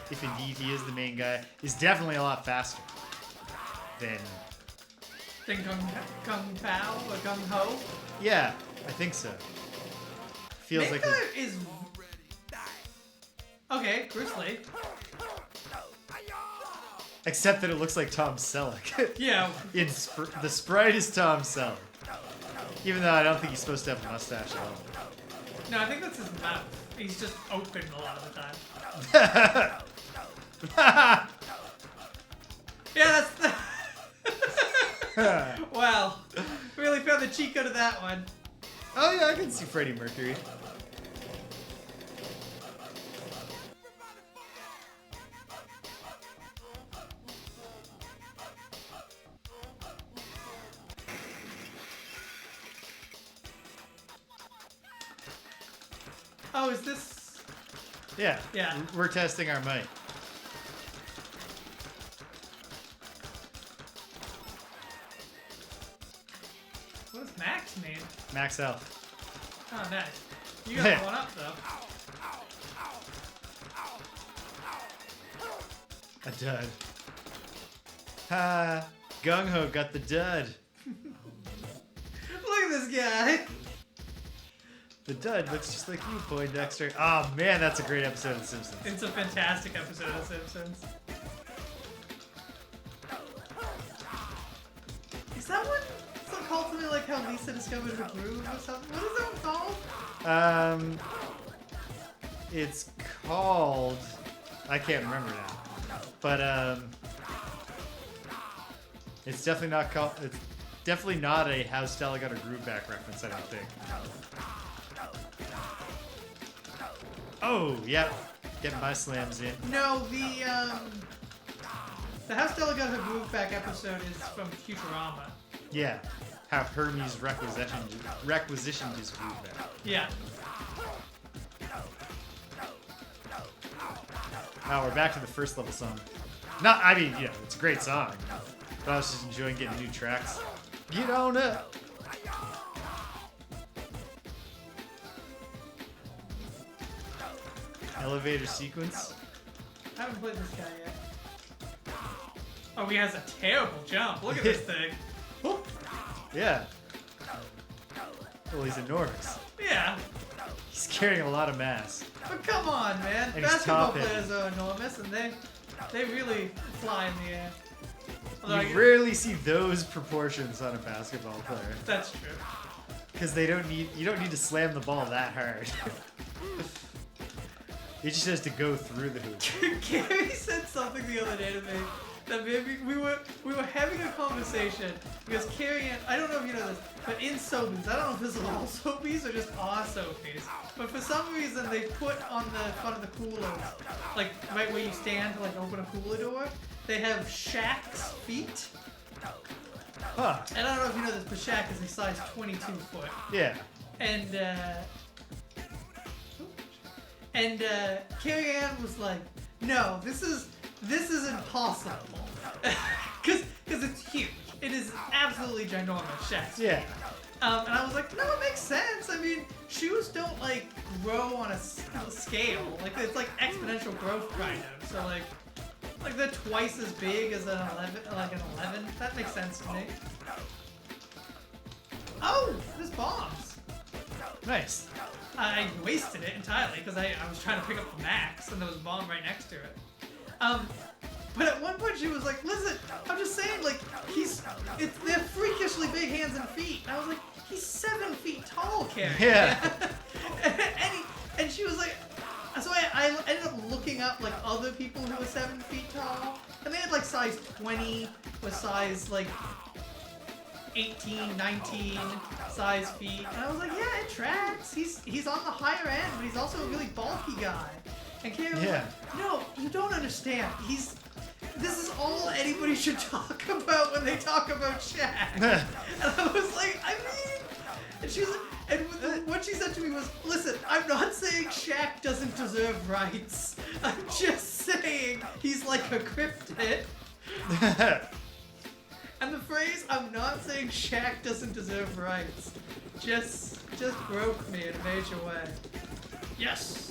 if indeed he is the main guy, is definitely a lot faster than... Then Gung Pao or Gung Ho? Yeah, I think so. Feels main like... guy is... Okay, Bruce Lee. Except that it looks like Tom Selleck. Yeah. The sprite is Tom Selleck. Even though I don't think he's supposed to have a mustache at all. No, I think that's his mouth. He's just open a lot of the time. Yeah, that's... Wow. Really found the cheat code of that one. Oh yeah, I can see Freddie Mercury. Oh, is this... Yeah. Yeah. We're testing our mic. What does Max mean? Max Health. Oh, nice. You got one up, though. A dud. Ha! Gung Ho got the dud. Look at this guy. The dud looks just like you, Poindexter. Oh man, that's a great episode of The Simpsons. It's a fantastic episode of The Simpsons. Is that one so called something like how Lisa discovered her groove or something? What is that one called? It's called... I can't remember now. But, it's definitely not called... It's definitely not a How Stella Got Her Groove Back reference, I don't think. Oh, yep. Getting my slams in. No, the How Stella Got Her Groove Back episode is from Futurama. Yeah. How Hermes requisitioned his groove back. Yeah. Now we're back to the first level song. I mean, you know, it's a great song. But I was just enjoying getting new tracks. Get on up! Elevator sequence. I haven't played this guy yet. Oh, he has a terrible jump. Look at this thing. Whoop. Yeah. Well, he's enormous. Yeah. He's carrying a lot of mass. But come on, man. And he's Basketball top-heavy. players are enormous, and they really fly in the air. Although You rarely see those proportions on a basketball player. That's true. Because you don't need to slam the ball that hard. It just has to go through the hoop. Gary said something the other day to me that maybe we were having a conversation because Carrie and I don't know if you know this, but in Sobeys, I don't know if this is all Sobeys or just our Sobeys, but for some reason they put on the front of the coolers, like right where you stand to like open a cooler door, they have Shaq's feet. Huh. And I don't know if you know this, but Shaq is a size 22 foot. Yeah. And Carrie Ann was like, "No, this is impossible, because it's huge. It is absolutely ginormous, Shaq's feet." Yeah. And I was like, "No, it makes sense. I mean, shoes don't like grow on a scale. Like it's like exponential growth kind of. So like they're twice as big as an 11. That makes sense to me." Oh, there's bombs. Nice. I wasted it entirely because I was trying to pick up the max and there was a bomb right next to it. But at one point she was like, "Listen, I'm just saying, like, they're freakishly big hands and feet." And I was like, "He's 7 feet tall, Carrie." Yeah. and she was like, so I ended up looking up like other people who were 7 feet tall, and they had like size 20 or size like 18, 19 size feet. And I was like, "Yeah, it tracks. He's on the higher end, but he's also a really bulky guy." And Carrie was like, "No, you don't understand. This is all anybody should talk about when they talk about Shaq." And I was like, "I mean," and she was like, and what she said to me was, "Listen, I'm not saying Shaq doesn't deserve rights. I'm just saying he's like a cryptid." And the phrase, "I'm not saying Shaq doesn't deserve rights," just broke me in a major way. Yes.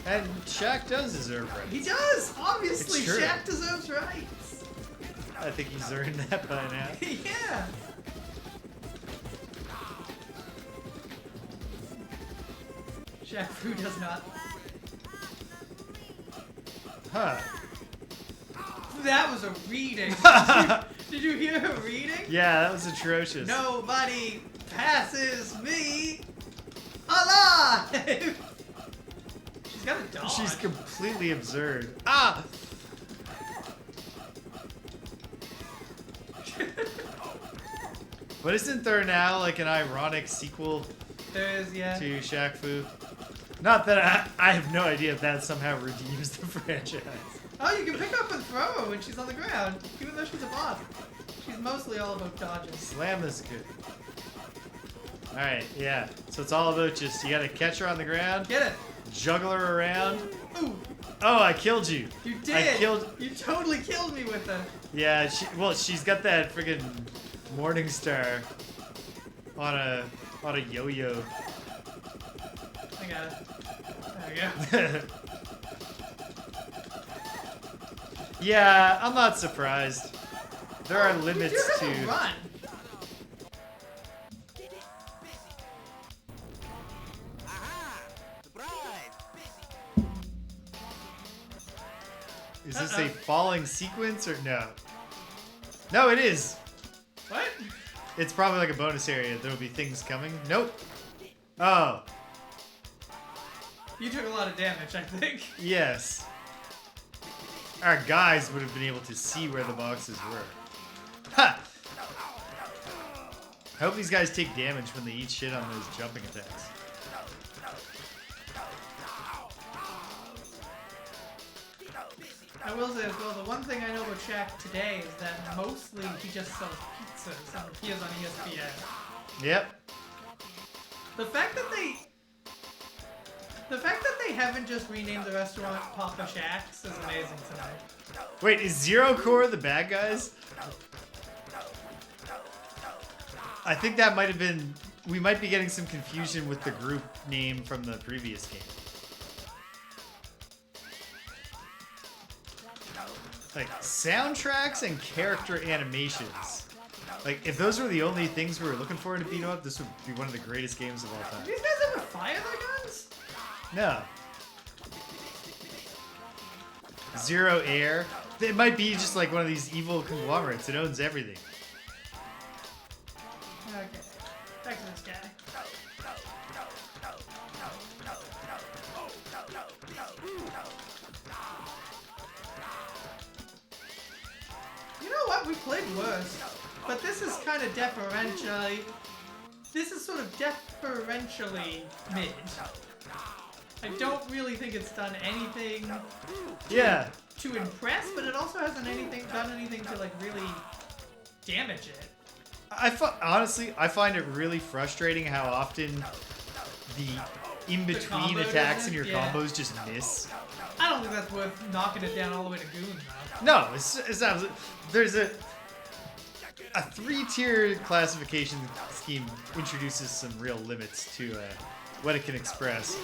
And Shaq does deserve rights. He does! Obviously, It's true. Shaq deserves rights. I think he's earned that by now. Yeah. Shaq Fu does not. Huh. That was a reading. Did you hear her reading? Yeah, that was atrocious. Nobody passes me alive! She's got a dog. She's completely absurd. Ah! But isn't there now like an ironic sequel There is, yeah. to Shaq Fu? Not that I have no idea if that somehow redeems the franchise. Oh, you can pick up and throw her when she's on the ground, even though she's a boss. She's mostly all about dodges. Slam this kid. Alright, yeah. So it's all about just, you gotta catch her on the ground, Get it! juggle her around. Ooh, Oh, I killed you. you did! I killed. You totally killed me with her. Yeah, she's got that friggin' Morning Star on a yo-yo. I got it. There we go. Yeah, I'm not surprised. There are limits You do have a to. run. Is this a falling sequence or no? No, it is. What? It's probably like a bonus area. There will be things coming. Nope. Oh, You took a lot of damage, I think. yes. Our guys would have been able to see where the boxes were. Ha! I hope these guys take damage when they eat shit on those jumping attacks. I will say as well, the one thing I know about Shaq today is that mostly he just sells pizzas and appears on ESPN. Yep. The fact that they haven't just renamed the restaurant Papa Shaq's is amazing tonight. Wait, is Zero Core the bad guys? I think that might have been. We might be getting some confusion with the group name from the previous game. Like, soundtracks and character animations. Like, if those were the only things we were looking for in a beat 'em up, this would be one of the greatest games of all time. Do these guys ever fire their guns? No. Zero Air. It might be just like one of these evil conglomerates. It owns everything. Okay. Back to this guy. You know what? We played worse. But this is kind of deferentially... This is sort of deferentially mid. I don't really think it's done anything Yeah. to impress, but it also hasn't done anything to like really damage it. Honestly, I find it really frustrating how often the in-between combo attacks in doesn't- your yeah. combos just miss. I don't think that's worth knocking it down all the way to Goon, though. No, it's absolutely... There's a 3-tier classification scheme introduces some real limits to what it can express.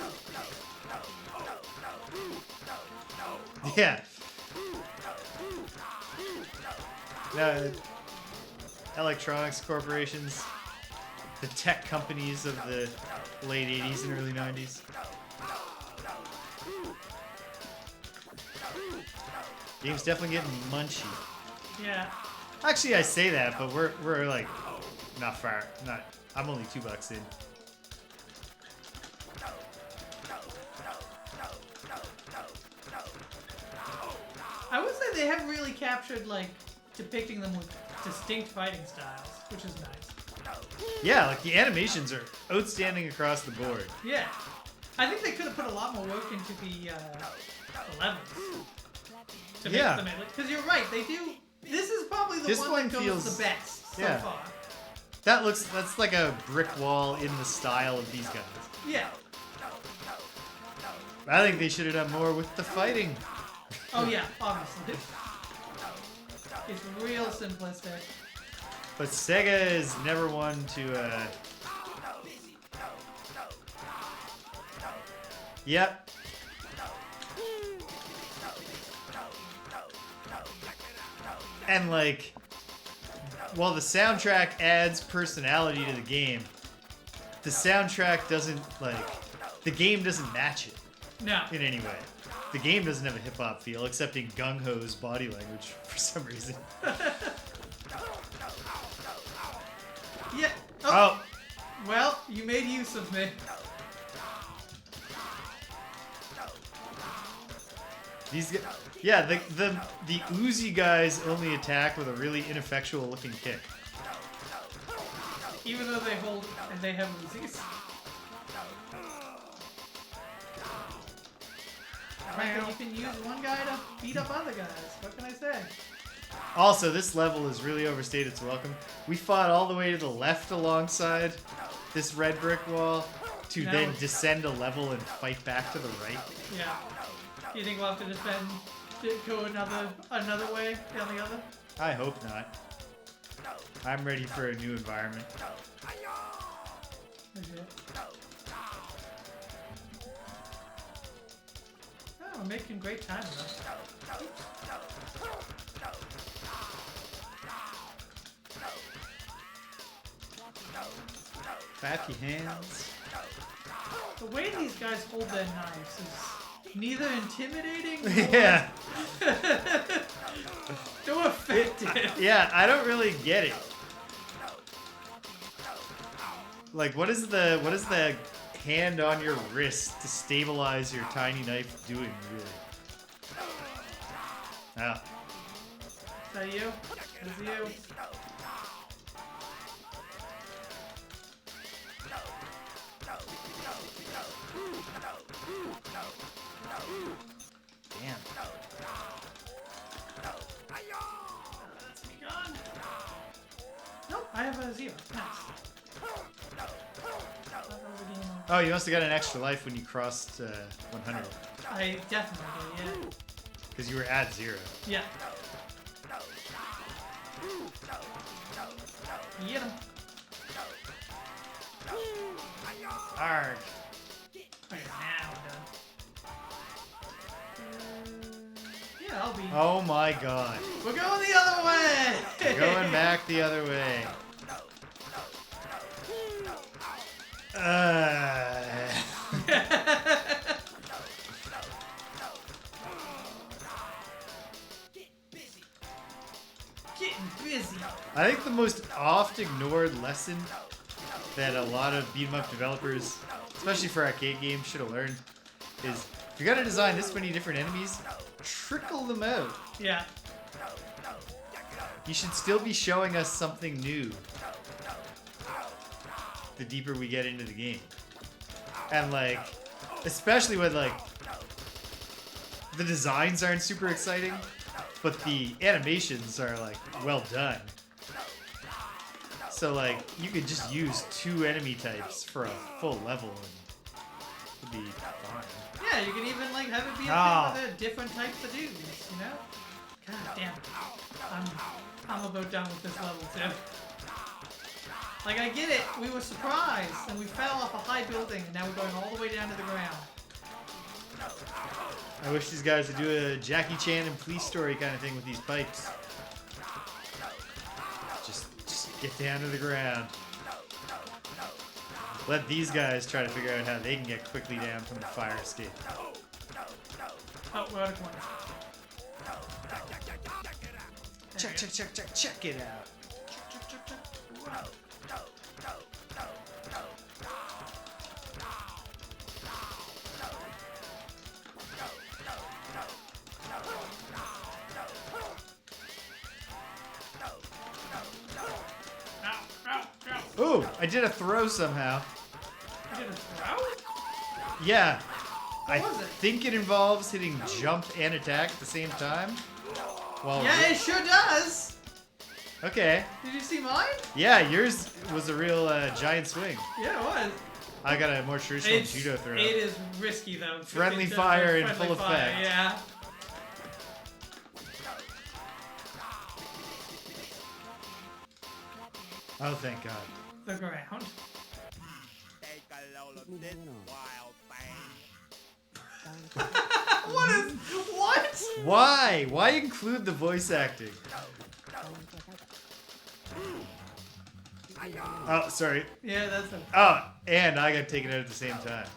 Yeah. Electronics corporations, the tech companies of the late 80s and early 90s. Game's definitely getting munchy. Yeah. Actually, I say that, but we're like not far. I'm only $2 in. I would say they haven't really captured, like, depicting them with distinct fighting styles, which is nice. Yeah, like the animations are outstanding across the board. Yeah. I think they could have put a lot more work into the levels. To make them, because you're right, they do. This is probably the one that goes the best so far. That's like a brick wall in the style of these guys. Yeah. I think they should have done more with the fighting. Oh yeah, obviously. It's real simplistic. But Sega is never one to. Yep. And like, while the soundtrack adds personality to the game, the soundtrack doesn't the game doesn't match it. No. In any way. The game doesn't have a hip hop feel, except in Gung Ho's body language for some reason. Yeah. Oh. Well, you made use of me. These guys, yeah, the Uzi guys only attack with a really ineffectual looking kick. Even though they have Uzis. You can use one guy to beat up other guys. What can I say? Also, this level has really overstayed its welcome. We fought all the way to the left alongside this red brick wall to then descend a level and fight back to the right. Yeah. Do you think we'll have to go another way down the other? I hope not. I'm ready for a new environment. Okay. Oh, we're making great time though. Clap your hands. The way these guys hold their knives is neither intimidating Yeah. nor effective. Yeah, I don't really get it. Like, what is the hand on your wrist to stabilize your tiny knife doing, really? Oh. Is that you? That's you. Damn. That's me gone. Nope, I have a 0. Nice. Oh, you must have got an extra life when you crossed 100. I definitely did, yeah. Because you were at 0. Yeah. Get him. Arg. Okay, now we're done. Yeah, I'll be. Oh my god. We're going the other way! We're going back the other way. Getting busy. I think the most oft-ignored lesson that a lot of beat-em-up developers, especially for arcade games, should have learned is if you're gonna design this many different enemies, trickle them out. Yeah. You should still be showing us something new the deeper we get into the game. And like, especially when like the designs aren't super exciting, but the animations are like well done. So like you could just use 2 enemy types for a full level and it'd be fine. Yeah, you can even like have it be a thing with different types of dudes, you know? God damn. I'm about done with this level too. Like, I get it, we were surprised, and we fell off a high building, and now we're going all the way down to the ground. I wish these guys would do a Jackie Chan and Police Story kind of thing with these pipes. Just get down to the ground. Let these guys try to figure out how they can get quickly down from the fire escape. Oh, we're out of corner. Check it out. Ooh, I did a throw somehow. You did a throw? Yeah. What was it? think it involves hitting jump and attack at the same time. Yeah, it sure does. Okay. Did you see mine? Yeah, yours was a real giant swing. Yeah, it was. I got a more traditional judo throw. It is risky though. Friendly fire in full fire, effect. Yeah. Oh, thank God. The ground. Take a load of this wild thing. What? Why? Why include the voice acting? Oh, sorry. Yeah, that's a... Oh, and I got taken out at the same time.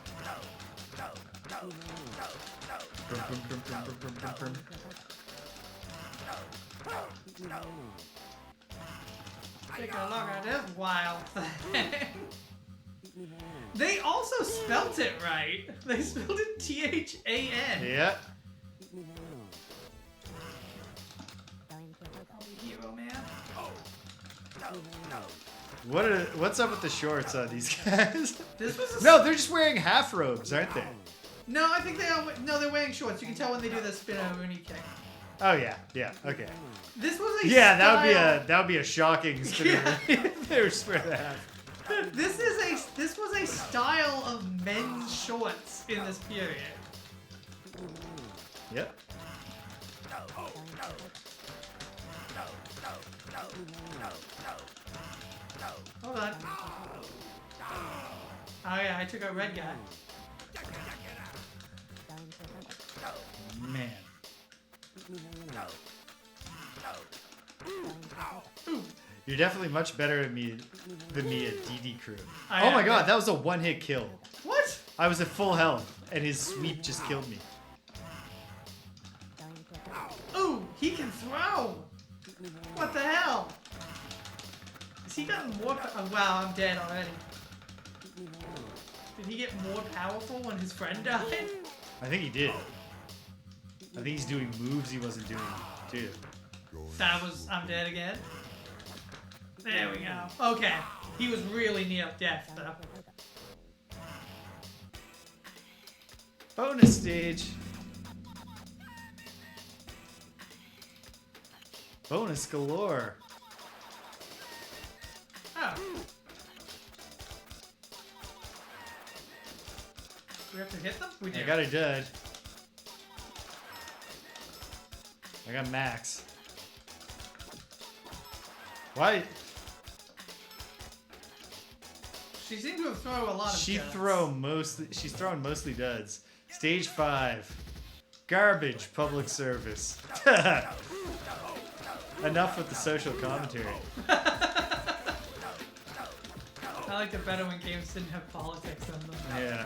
Take a look at this wild thing. They also spelt it right. They spelled it T-H-A-N. Yeah. Hero man. What's up with the shorts on these guys? This was a No, they're just wearing half robes, aren't they? No, I think they are. No, they're wearing shorts. You can tell when they do the spin over Rooney kick. Oh yeah, yeah, okay. This was a Yeah, style... that would be a shocking spinner. They were just wearing the half. This was a style of men's shorts in this period. Yep. Hold on. Oh yeah, I took out red guy. Man. Ooh. You're definitely much better than me at DD Crew. I Oh my am. god, that was a one-hit kill. What? I was at full health, and his sweep just killed me. Ooh, he can throw. What the hell? Has he gotten more? Oh, wow, I'm dead already. Did he get more powerful when his friend died? I think he did. I think he's doing moves he wasn't doing, too. I'm dead again. There we go. Okay. He was really near death, though. Bonus stage. Bonus galore. Oh. We have to hit them? We do. I got a dud. I got max. Why? She seemed to have thrown a lot of duds. She's throwing mostly duds. Stage 5. Garbage public service. Enough with the social commentary. I liked it better when games didn't have politics in them. Yeah.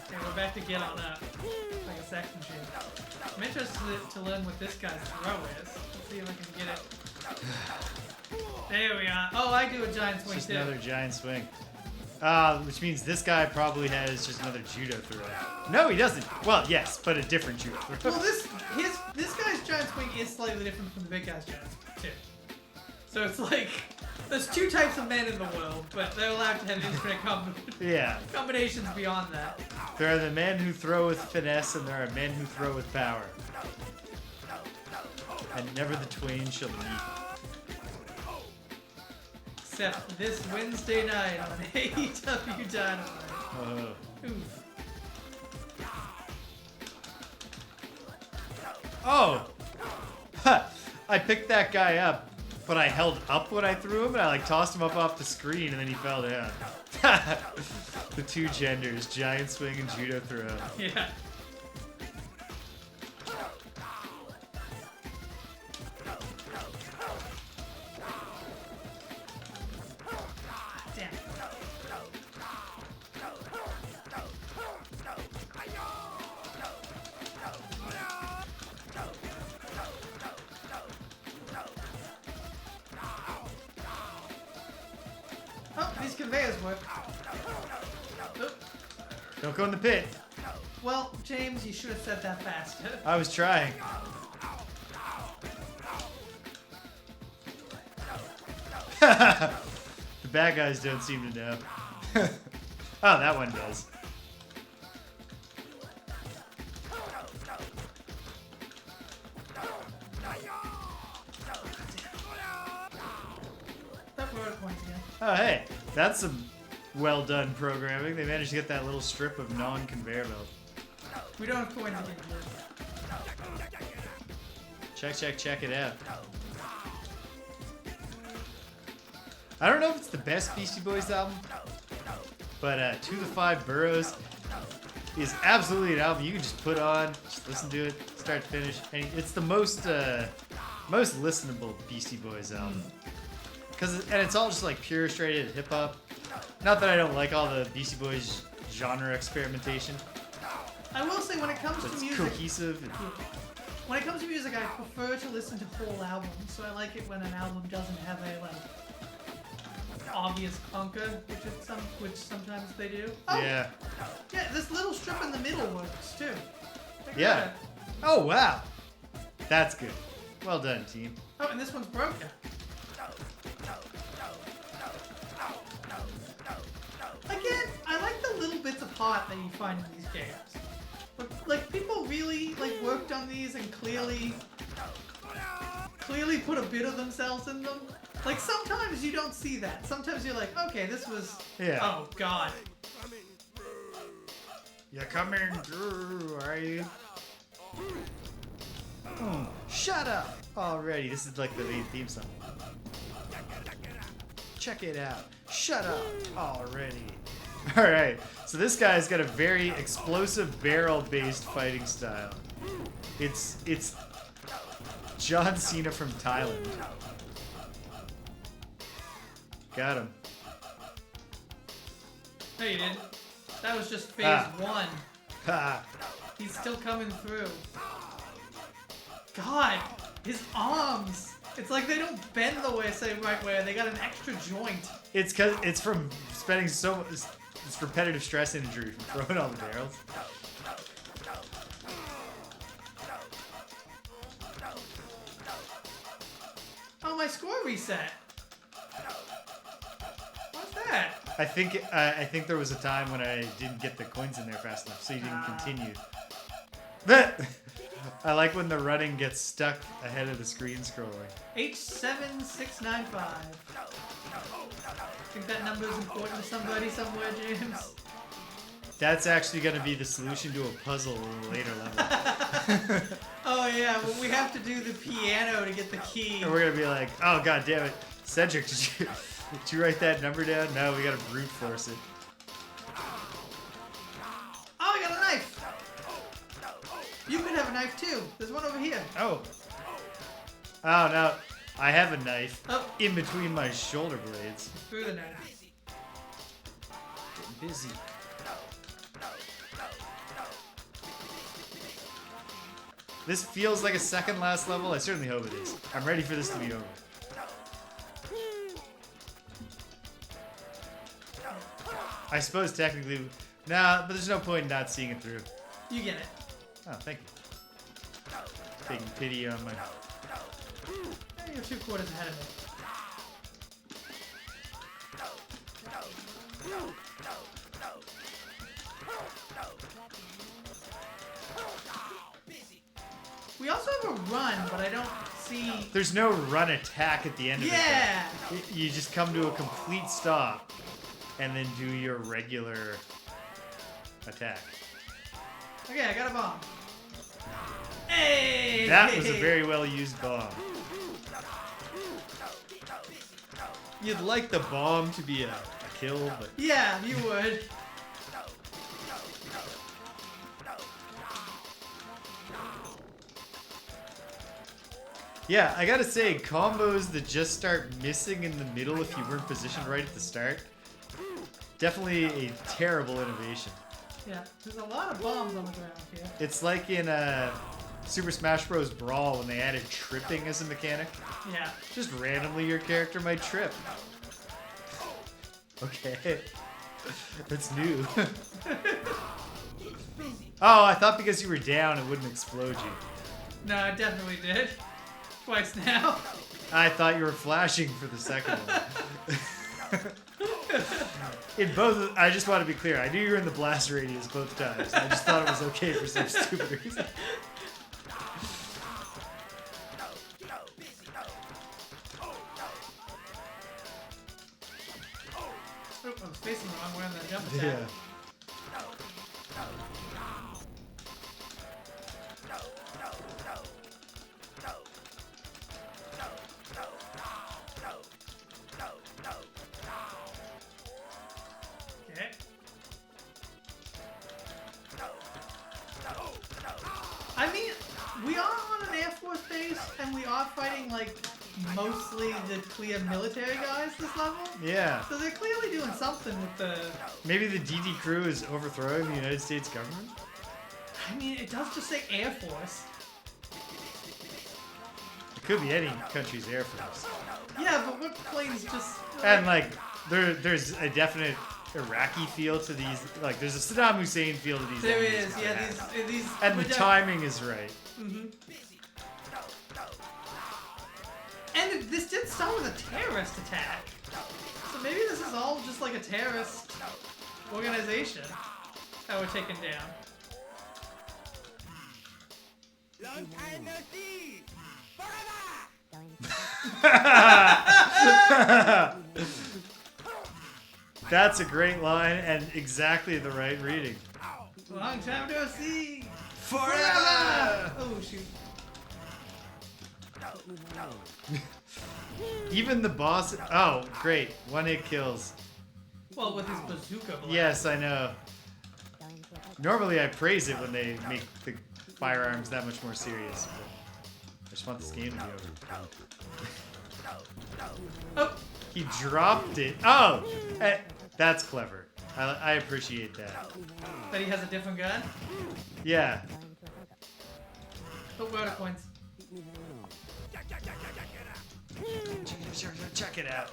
Okay, we're back to get on up. Like a sex machine. I'm interested to learn what this guy's throw is. Let's see if I can get it. There we are. Oh, I do a giant swing Just too. another giant swing. Which means this guy probably has just another judo throw. No, he doesn't. Well, yes, but a different judo throw. Well, this guy's giant swing is slightly different from the big guy's giant swing too. So it's like there's two types of men in the world, but they're allowed to have infinite Yeah. combinations beyond that. There are the men who throw with finesse, and there are men who throw with power. And never the twain shall meet. Except this Wednesday night on AEW Dynamite. Oh. Oof. Oh! Ha! I picked that guy up, but I held up when I threw him, and I tossed him up off the screen, and then he fell down. The two genders, giant swing and judo throw. Yeah. Damn. Oh, these conveyors work. Oop. Don't go in the pit. Well, James, you should have said that faster. I was trying. The bad guys don't seem to know. Oh, that one does. That word points again. Oh, hey, that's some well done programming. They managed to get that little strip of non-conveyor belt. We don't have coins again. Check it out. I don't know if it's the best Beastie Boys album, but To the Five Boroughs is absolutely an album you can just put on, just listen to it, start to finish. And it's the most listenable Beastie Boys album. And it's all just like pure straight hip hop. Not that I don't like all the Beastie Boys genre experimentation. I will say when it comes But to it's music, cohesive. when it comes to music, I prefer to listen to whole albums. So I like it when an album doesn't have a like obvious clunker, which sometimes they do. Oh, Yeah. Yeah, this little strip in the middle works too. Check it Yeah. out. Oh wow. That's good. Well done, team. Oh, and this one's broken. Again, I like the little bits of heart that you find in these games. But, like, people really worked on these and clearly put a bit of themselves in them. Like, sometimes you don't see that. Sometimes you're like, okay, this was... Yeah. Oh, God. You're coming through, are you? Shut up already. This is like the main theme song. Check it out. Shut up already. Alright, so this guy's got a very explosive barrel-based fighting style. It's John Cena from Thailand. Got him. No, you didn't. That was just phase one. Ha! He's still coming through. God, his arms. It's like they don't bend the right way. They got an extra joint. It's from spending so much. It's repetitive stress injury from throwing all the barrels. Oh, my score reset. What's that? I think there was a time when I didn't get the coins in there fast enough, so you didn't continue. I like when the running gets stuck ahead of the screen scrolling. H7695. Think that number is important to somebody somewhere, James? That's actually going to be the solution to a puzzle in a later level. Oh yeah, well, we have to do the piano to get the key. And we're going to be like, oh god damn it, Cedric, did you write that number down? No, we got to brute force it. Oh, I got a knife! You could have a knife too. There's one over here. Oh. Oh, no. I have a knife Oh. in between my shoulder blades. Through the knife. Getting busy. This feels like a second last level. I certainly hope it is. I'm ready for this to be over. I suppose technically... Nah, but there's no point in not seeing it through. You get it. Oh, thank you. Taking pity on my... You're 2 quarters ahead of me. We also have a run, but I don't see... There's no run attack at the end of it. Yeah! You just come to a complete stop and then do your regular attack. Okay, I got a bomb. Hey! That was a very well used bomb. You'd like the bomb to be a kill, but... Yeah, you would. Yeah, I gotta say, combos that just start missing in the middle if you weren't positioned right at the start, definitely a terrible innovation. Yeah, there's a lot of bombs on the ground here. It's like in Super Smash Bros. Brawl when they added tripping as a mechanic. Yeah. Just randomly your character might trip. Okay. That's new. Oh, I thought because you were down it wouldn't explode you. No, it definitely did. Twice now. I thought you were flashing for the second one. In both, I just want to be clear. I knew you were in the blast radius both times. I just thought it was okay for some stupid reason. Oh, I'm facing the wrong way on the jump attack. Yeah. Okay. and we are fighting like mostly the clear military guys this level. Yeah. So they're clearly doing something with the. Maybe the DD crew is overthrowing the United States government? I mean, it does just say Air Force. It could be any country's air force. Yeah, but what planes just. And like, there's a definite Iraqi feel to these. Like, there's a Saddam Hussein feel to these. There enemies. is, yeah, these. And the timing is right. Mm-hmm. And this did start with a terrorist attack. So maybe this is all just like a terrorist organization that we're taking down. Long time no see. That's a great line and exactly the right reading. Long time no see. Forever! Oh shoot. Even the boss. Oh, great. One hit kills. Well, with his bazooka blast. Yes, I know. Normally I praise it when they make the firearms that much more serious. But I just want this game to be over. Oh. He dropped it. Oh! That's clever. I appreciate that. But he has a different gun? Yeah. Oh, what are coins? Check it out.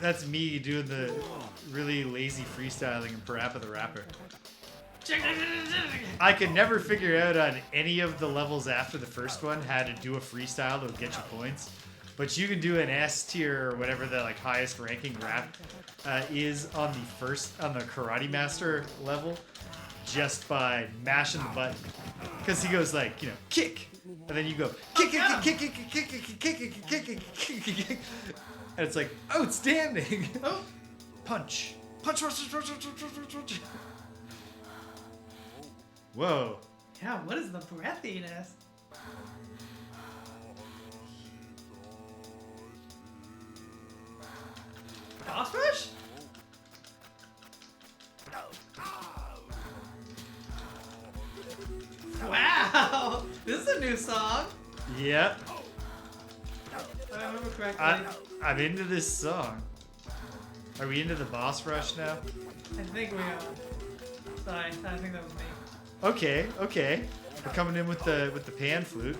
That's me doing the really lazy freestyling in Parappa the Rapper. I could never figure out on any of the levels after the first one how to do a freestyle that would get you points. But you can do an S tier or whatever the like highest ranking rap is on the Karate Master level just by mashing the button. Because he goes like, you know, kick. And then you go kick, kick, kick, kick, kick, kick, kick, kick, kick, kick, and it's like outstanding. Oh, punch, punch, punch, punch, punch, punch. Whoa. yeah. What is the breathiness? Boss rush? Wow, this is a new song. Yep. If I remember correctly. I'm into this song. Are we into the boss rush now? I think we are. Sorry, I think that was me. Okay, okay. We're coming in with the pan flute.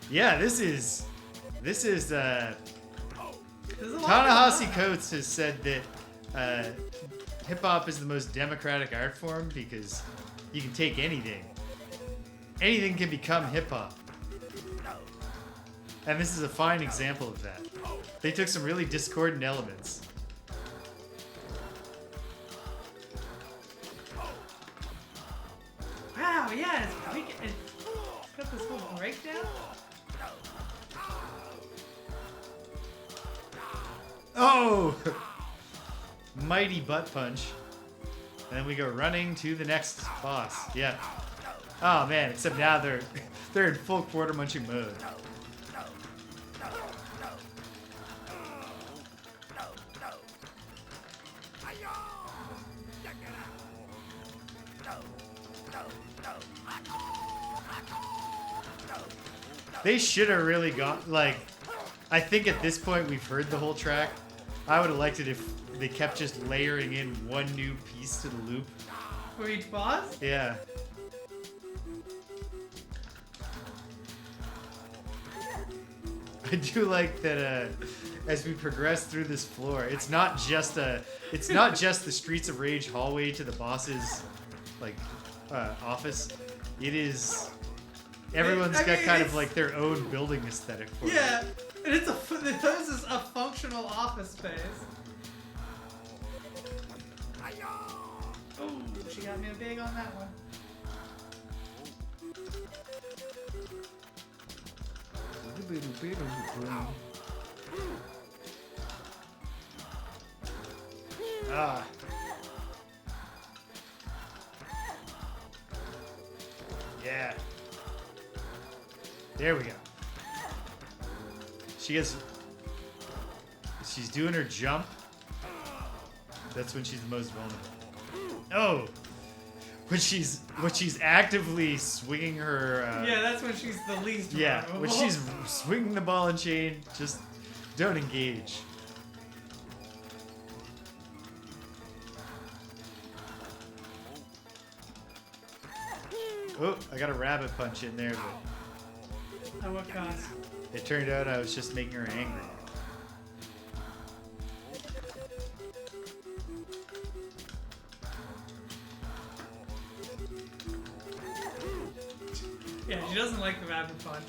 Yeah, this is This is a lot Ta-Nehisi of Coates has said that hip hop is the most democratic art form because you can take anything. Anything can become hip hop. And this is a fine example of that. They took some really discordant elements. Wow, yeah, it's got this whole breakdown. Oh! Mighty butt punch. And then we go running to the next boss. Yeah. Oh man, except now they're in full quarter munching mode. They should have really got, like, I think at this point we've heard the whole track. I would have liked it if they kept just layering in one new piece to the loop. For each boss? Yeah. I do like that as we progress through this floor, it's not just the Streets of Rage hallway to the boss's like office. It is everyone's got kind of like their own building aesthetic for it. Yeah, and this is a functional office space. Oh, she got me a big on that one. Ah. Yeah. There we go. She's doing her jump. That's when she's the most vulnerable. Oh! when she's actively swinging her. Yeah, that's when she's the least. Yeah, vulnerable. when she's swinging the ball and chain, just don't engage. Oh, I got a rabbit punch in there, but At what cost? it turned out I was just making her angry. Yeah, she doesn't like the rabbit punch.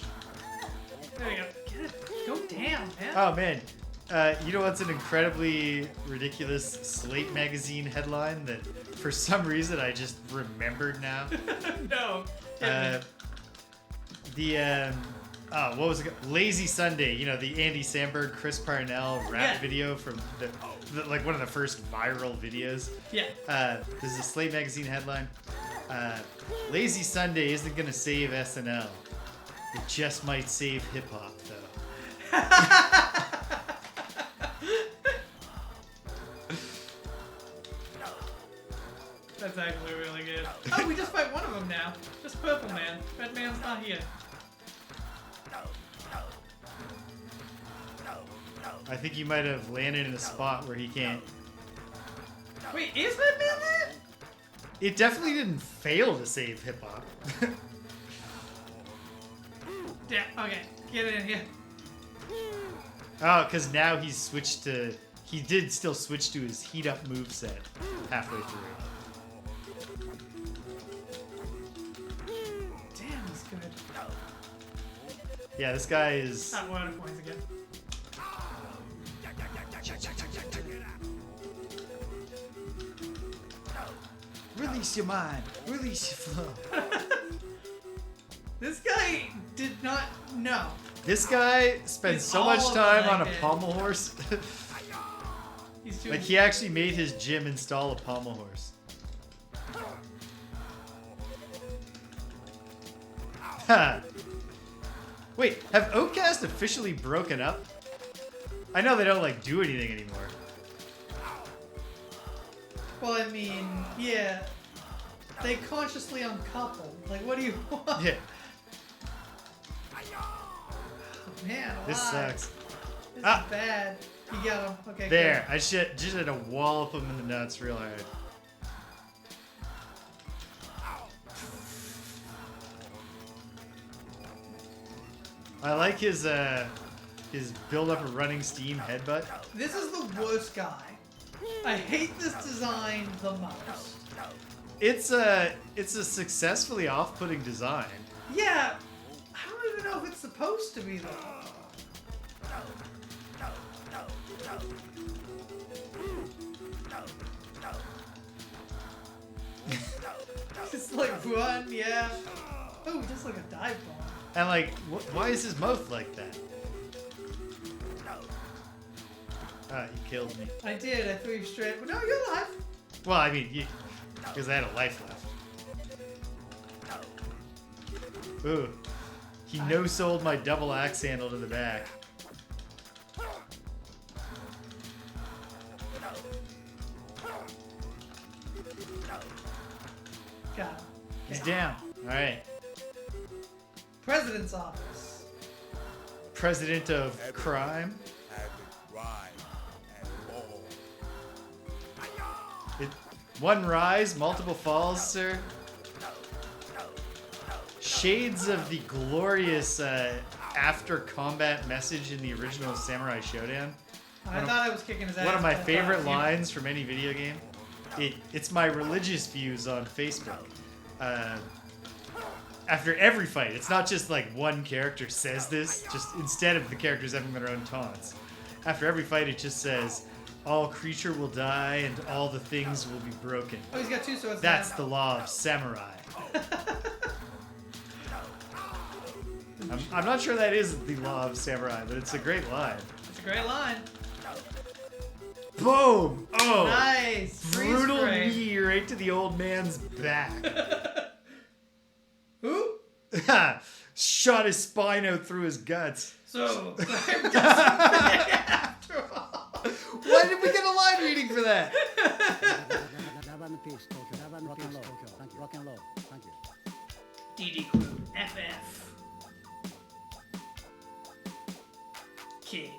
There we go. Get it. Go down, man. Oh man, you know what's an incredibly ridiculous Slate magazine headline that for some reason I just remembered now? No. What was it? Lazy Sunday. You know, the Andy Samberg, Chris Parnell rap Yeah. video from like one of the first viral videos. Yeah. This is a Slate magazine headline. Lazy Sunday isn't gonna save SNL. It just might save hip hop though. That's actually really good. Oh, we just fight one of them now. Just Purple Man. Red Man's not here. I think you might have landed in a spot where he can't. Wait, is Red Man there? It definitely didn't fail to save hip hop. Yeah, okay. Get in here. Oh, because now he's switched to. He did still switch to his heat up moveset halfway through. Damn, he's good. Yeah, this guy is. Not water points again. Release your mind. Release your flow. This guy did not know. This guy spends It's so all much of time it on a like it. pommel horse. He's too. Like he actually made his gym install a pommel horse. Ha. Wait, have Outcast officially broken up? I know they don't like do anything anymore. Well, I mean, yeah. They consciously uncoupled. Like, what do you want? Yeah, Oh, man, this alive. sucks. This Ah. is bad. You got him. Okay, There, I just had to wallop him in the nuts real hard. I like his build up a running steam headbutt. good. This is the worst guy. I hate this design the most. It's a successfully off-putting design. Yeah, I don't even know if it's supposed to be though. Just like run, yeah. Oh, just like a dive bomb. And like, why is his mouth like that? Ah, you killed me. I did. I threw you straight. But no, you're alive. Well, I mean, because I had a life left. Ooh, he no-sold my double axe handle to the back. Got him. He's down. All right, President's office. president of crime. Have it right and roll. One rise, multiple falls, sir. Shades of the glorious after combat message in the original Samurai Showdown. I thought I was kicking his ass. One of my but I thought favorite you- lines from any video game. It's my religious views on Facebook. After every fight, it's not just like one character says this, just instead of the characters having their own taunts. After every fight, it just says, all creature will die and all the things will be broken. Oh, he's got two swords. That's now. the law of samurai. I'm not sure that is the law of samurai, but it's a great line. It's a great line. Boom! Oh! Nice. Freeze Brutal frame. knee right to the old man's back. Who? Shot his spine out through his guts. So, I'm after all. Why did we get a line reading for that? peace, Tokyo. Rock and roll, Tokyo. Thank you. Rock and roll. Thank you. DD Crew FF. King.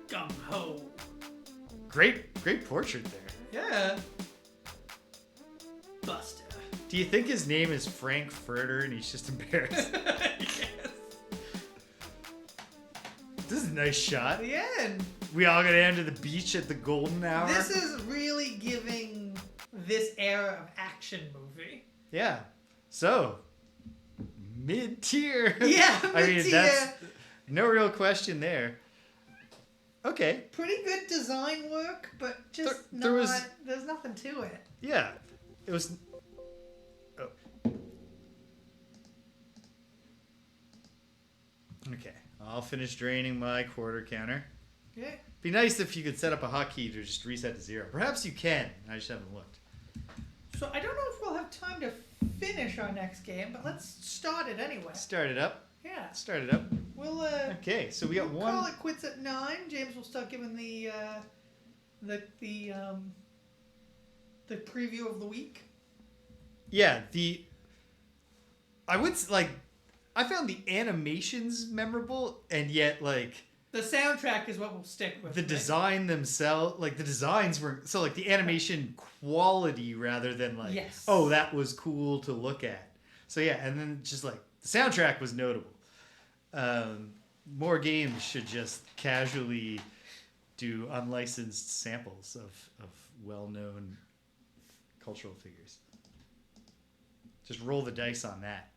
Gung Ho. Great portrait there. Yeah. Buster. Do you think his name is Frank Furter and he's just embarrassed? Yes. This is a nice shot. The end. We all go down to the beach at the golden hour. This is really giving this era of action movie. Yeah. So, mid-tier. Yeah, I mean, mid-tier. that's no real question there. Okay. Pretty good design work, but just there's nothing to it. Yeah. It was... Oh. Okay. I'll finish draining my quarter counter. Yeah. Be nice if you could set up a hotkey to just reset to 0. Perhaps you can. I just haven't looked. So I don't know if we'll have time to finish our next game, but let's start it anyway. Start it up. Yeah. Start it up. We'll Okay, so we got we'll one... call it quits at 9. James will start giving the preview of the week. Yeah, I would like. I found the animations memorable, and yet like The soundtrack is what we'll stick with. the right? design themselves, like the designs were so like the animation quality rather than like Yes. oh that was cool to look at. So yeah, and then just like the soundtrack was notable. More games should just casually do unlicensed samples of well-known cultural figures. Just roll the dice on that.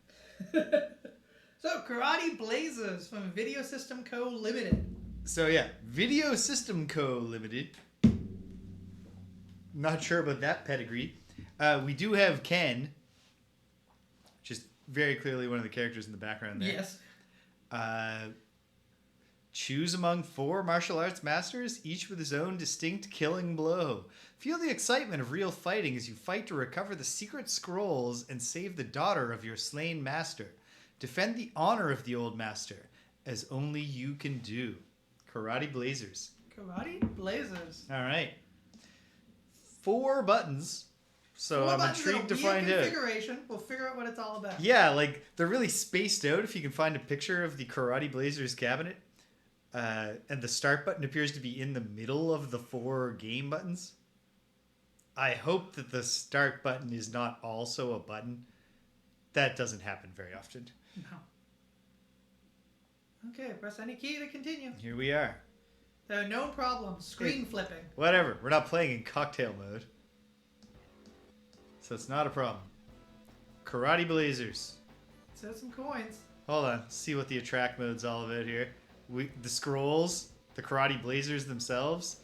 So, Karate Blazers from Video System Co. Limited. So yeah, Video System Co. Limited. Not sure about that pedigree. We do have Ken, just very clearly one of the characters in the background there. Yes. Choose among 4 martial arts masters, each with his own distinct killing blow. Feel the excitement of real fighting as you fight to recover the secret scrolls and save the daughter of your slain master. Defend the honor of the old master, as only you can do. Karate Blazers. Karate Blazers. All right. 4 buttons. So 4 I'm buttons in a intrigued to weird find out. configuration. We'll figure out what it's all about. Yeah, like they're really spaced out. If you can find a picture of the Karate Blazers cabinet, and the start button appears to be in the middle of the 4 game buttons. I hope that the start button is not also a button. That doesn't happen very often. No. Okay, press any key to continue. Here we are. There are no problems. Screen flipping. Whatever. We're not playing in cocktail mode. So it's not a problem. Karate Blazers. So some coins. Hold on. See what the attract mode's all about here. The scrolls, the Karate Blazers themselves.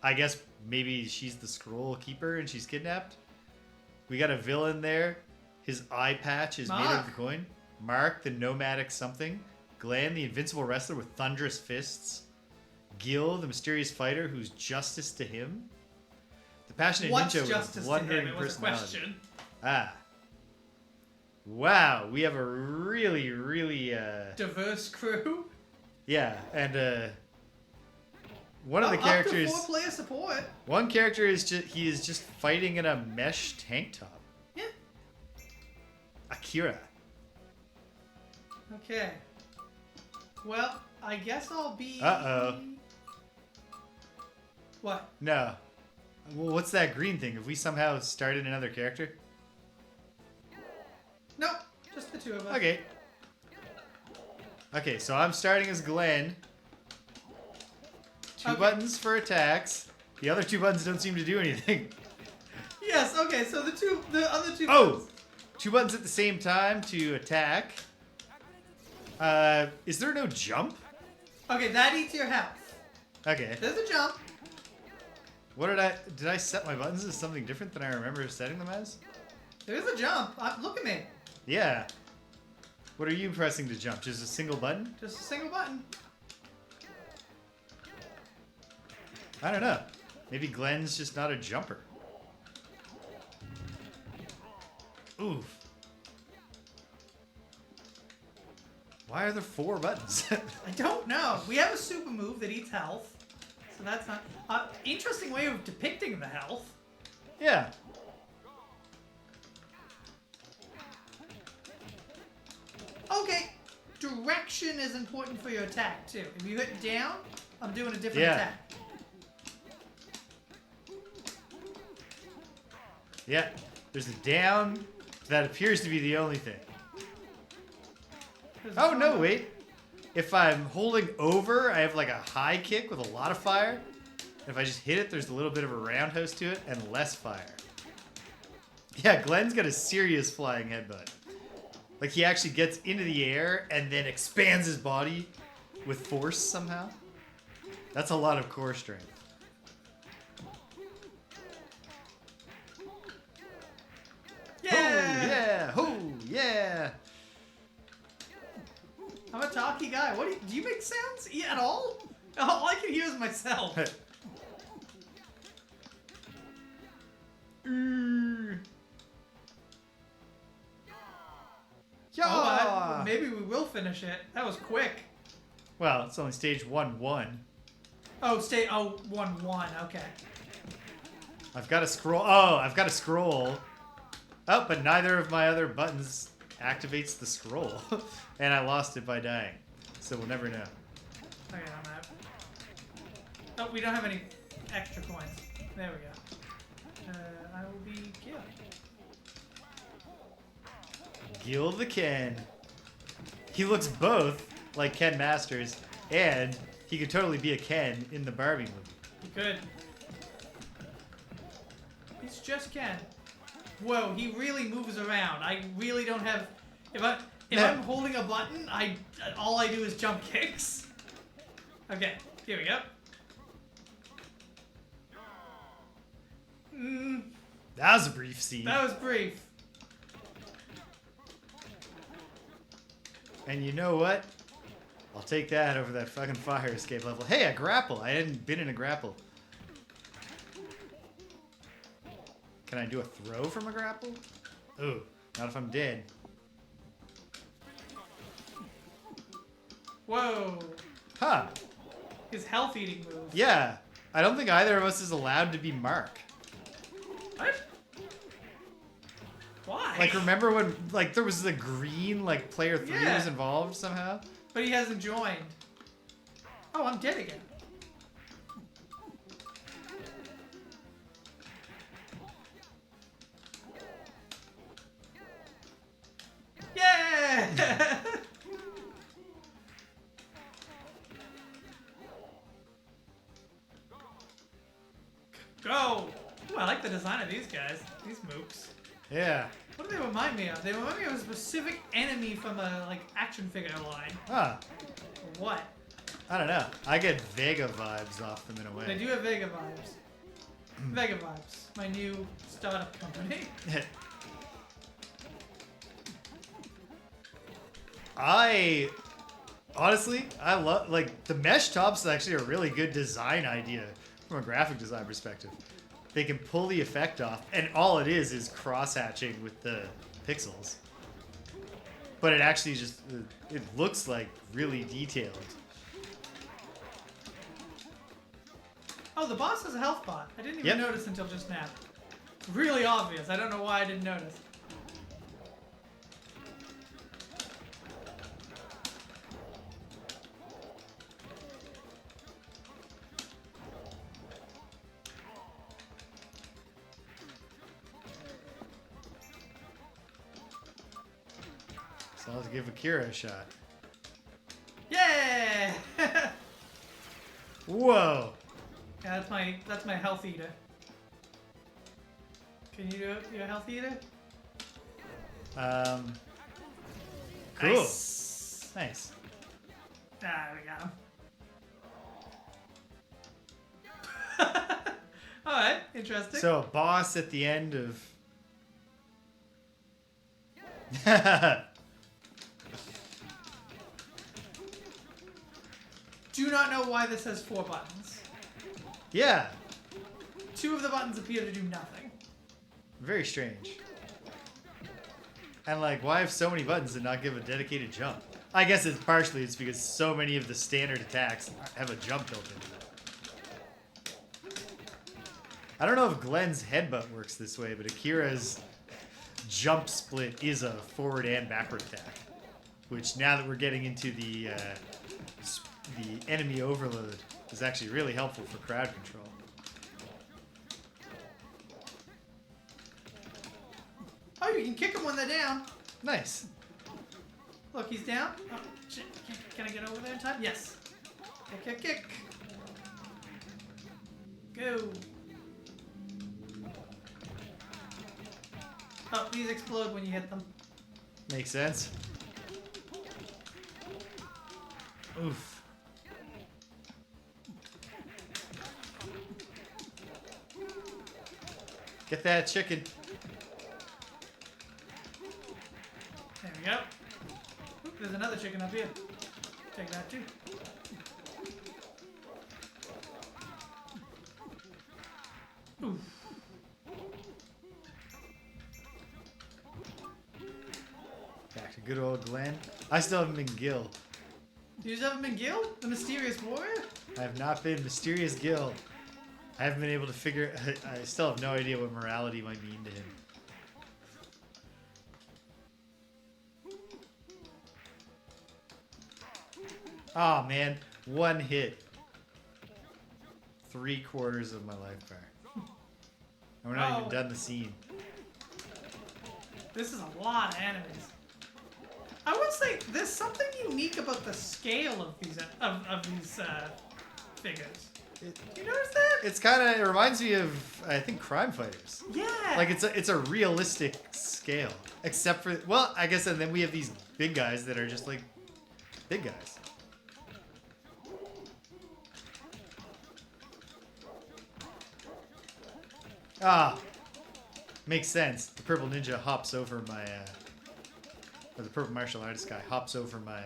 I guess maybe she's the scroll keeper and she's kidnapped. We got a villain there. His eye patch is made out of the coin. Mark, the nomadic something. Glenn, the invincible wrestler with thunderous fists. Gil, the mysterious fighter who's justice to him. The passionate What's ninja justice with to blundering him? It was a personality. question. Ah. Wow, we have a really, really Diverse crew. yeah, and one of the Up characters, to 4-player support. one character is just fighting in a mesh tank top. Yeah. Akira. Okay. Well, I guess I'll be... Uh-oh. What? No. Well, what's that green thing? Have we somehow started another character? Nope. Just the 2 of us. Okay. Okay, so I'm starting as Glenn. 2 Okay. buttons for attacks. The other 2 buttons don't seem to do anything. Yes, okay, so the other 2 Oh! buttons. 2 buttons at the same time to attack. Is there no jump? Okay, that eats your health. Okay. There's a jump. What did I set my buttons as something different than I remember setting them as? There's a jump. Look at me. Yeah. What are you pressing to jump? Just a single button? Just a single button. I don't know. Maybe Glenn's just not a jumper. Oof. Why are there 4 buttons? I don't know. We have a super move that eats health. So that's not... interesting way of depicting the health. Yeah. Okay, direction is important for your attack, too. If you hit down, I'm doing a different Yeah. attack. Yeah. There's a down. That appears to be the only thing. Oh, no, wait. If I'm holding over, I have like a high kick with a lot of fire. If I just hit it, there's a little bit of a roundhouse to it and less fire. Yeah, Glenn's got a serious flying headbutt. Like he actually gets into the air and then expands his body with force somehow. That's a lot of core strength. Yeah! Oh, yeah! I'm a talky guy. What do you make sounds at all? All I can hear is myself. Yeah! Maybe we will finish it. That was quick. Well, it's only stage 1-1. Oh, 1-1. Okay. I've got to scroll. Oh, I've got to scroll. Oh, but neither of my other buttons activates the scroll. And I lost it by dying. So we'll never know. Okay, I'm out. Oh, we don't have any extra coins. There we go. I will be killed. Gil the Ken. He looks both like Ken Masters, and he could totally be a Ken in the Barbie movie. He could. He's just Ken. Whoa, he really moves around. I really don't have... If I'm holding a button, all I do is jump kicks. Okay, here we go. That was a brief scene. That was brief. And you know what? I'll take that over that fucking fire escape level. Hey, a grapple. I hadn't been in a grapple. Can I do a throw from a grapple? Ooh, not if I'm dead. Whoa. Huh. His health eating move. Yeah. I don't think either of us is allowed to be Mark. What? Why? Like, remember when, like, there was the green, like, player 3 Yeah. was involved somehow? But he hasn't joined. Oh, I'm dead again. Yeah! Go! Ooh, I like the design of these guys. These mooks. Yeah. What do they remind me of? They remind me of a specific enemy from a action figure line. Huh. Or what? I don't know. I get Vega vibes off them in a way. They do have Vega vibes. Vega vibes. My new startup company. Honestly, I love, like, the mesh tops is actually a really good design idea from a graphic design perspective. They can pull the effect off, and all it is cross-hatching with the pixels. But it actually just, it looks like really detailed. Oh, the boss has a health bar. I didn't even Yep. notice until just now. It's really obvious. I don't know why I didn't notice. So I'll give Akira a shot. Yeah! Whoa! Yeah, that's my health eater. Can you do your health eater? Cool. Nice. Nice. Ah, we got him. Alright, interesting. So a boss at the end of... Do not know why this has 4 buttons. Yeah. 2 of the buttons appear to do nothing. Very strange. And like, why have so many buttons and not give a dedicated jump? I guess it's partially because so many of the standard attacks have a jump built into them. I don't know if Glenn's headbutt works this way, but Akira's jump split is a forward and backward attack. Which, now that we're getting into the enemy overload, is actually really helpful for crowd control. Oh, you can kick them when they're down. Nice. Look, he's down. Oh, shit. Can I get over there in time? Yes. Kick, kick, kick. Go. Oh, these explode when you hit them. Makes sense. Oof. Get that chicken. There we go. Oop, there's another chicken up here. Take that too. Oof. Back to good old Glenn. I still haven't been Gil. You haven't been Gil? The mysterious warrior? I have not been Mysterious Gil. I haven't been able to figure... I still have no idea what morality might mean to him. Oh, man. One hit. 3/4 of my life bar. And we're not even done the scene. This is a lot of enemies. I would say there's something unique about the scale of these figures. You notice that? It's kind of... It reminds me of, I think, Crime Fighters. Yeah. Like, it's a realistic scale. Except for... Well, I guess, and then we have these big guys that are just, like, big guys. Ah, makes sense. The purple ninja hops over my, or the purple martial artist guy hops over my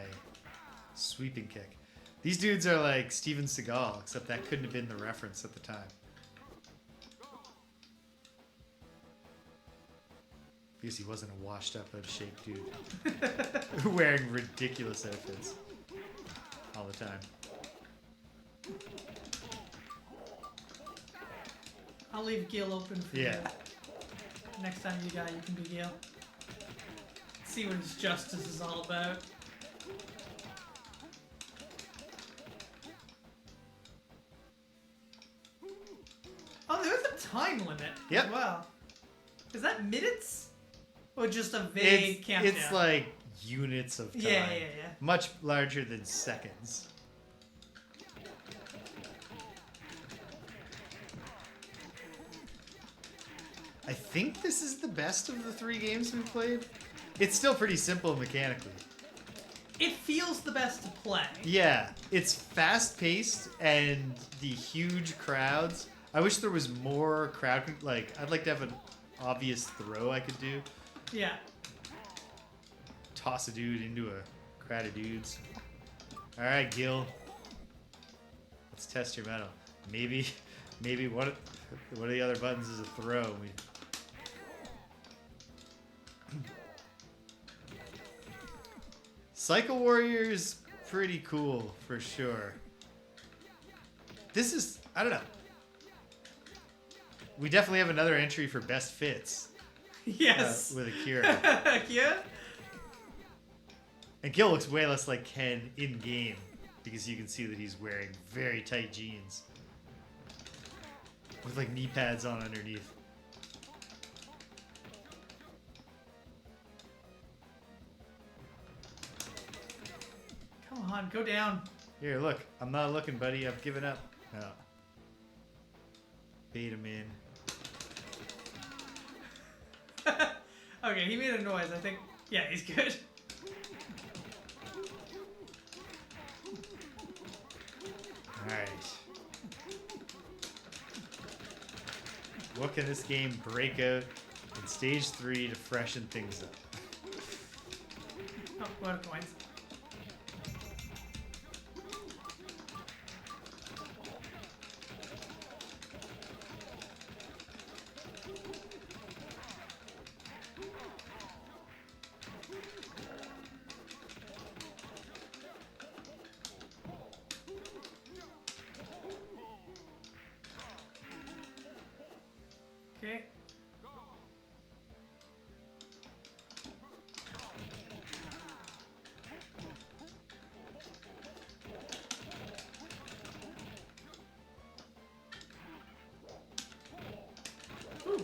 sweeping kick. These dudes are like Steven Seagal, except that couldn't have been the reference at the time. Because he wasn't a washed up, out of shape dude wearing ridiculous outfits all the time. I'll leave Gil open for you. Next time you die, you can be Gil. See what his justice is all about. Oh, there's a time limit as well. Is that minutes? Or just a vague countdown? It's like units of time. Yeah. Much larger than seconds. I think this is the best of the 3 games we've played. It's still pretty simple mechanically. It feels the best to play. Yeah, it's fast-paced and the huge crowds. I wish there was more crowd... Like, I'd like to have an obvious throw I could do. Yeah. Toss a dude into a crowd of dudes. Alright, Gil. Let's test your mettle. Maybe one of the other buttons is a throw. Cycle Warrior's pretty cool, for sure. This is... I don't know. We definitely have another entry for best fits. Yes. With Akira. Yeah? And Gil looks way less like Ken in-game, because you can see that he's wearing very tight jeans. With like knee pads on underneath. Come on, go down. Here, look. I'm not looking, buddy. I've given up. No. Bait him in. Okay, he made a noise, I think. Yeah, he's good. Alright. What can this game break out in stage 3 to freshen things up? Oh, what a coins.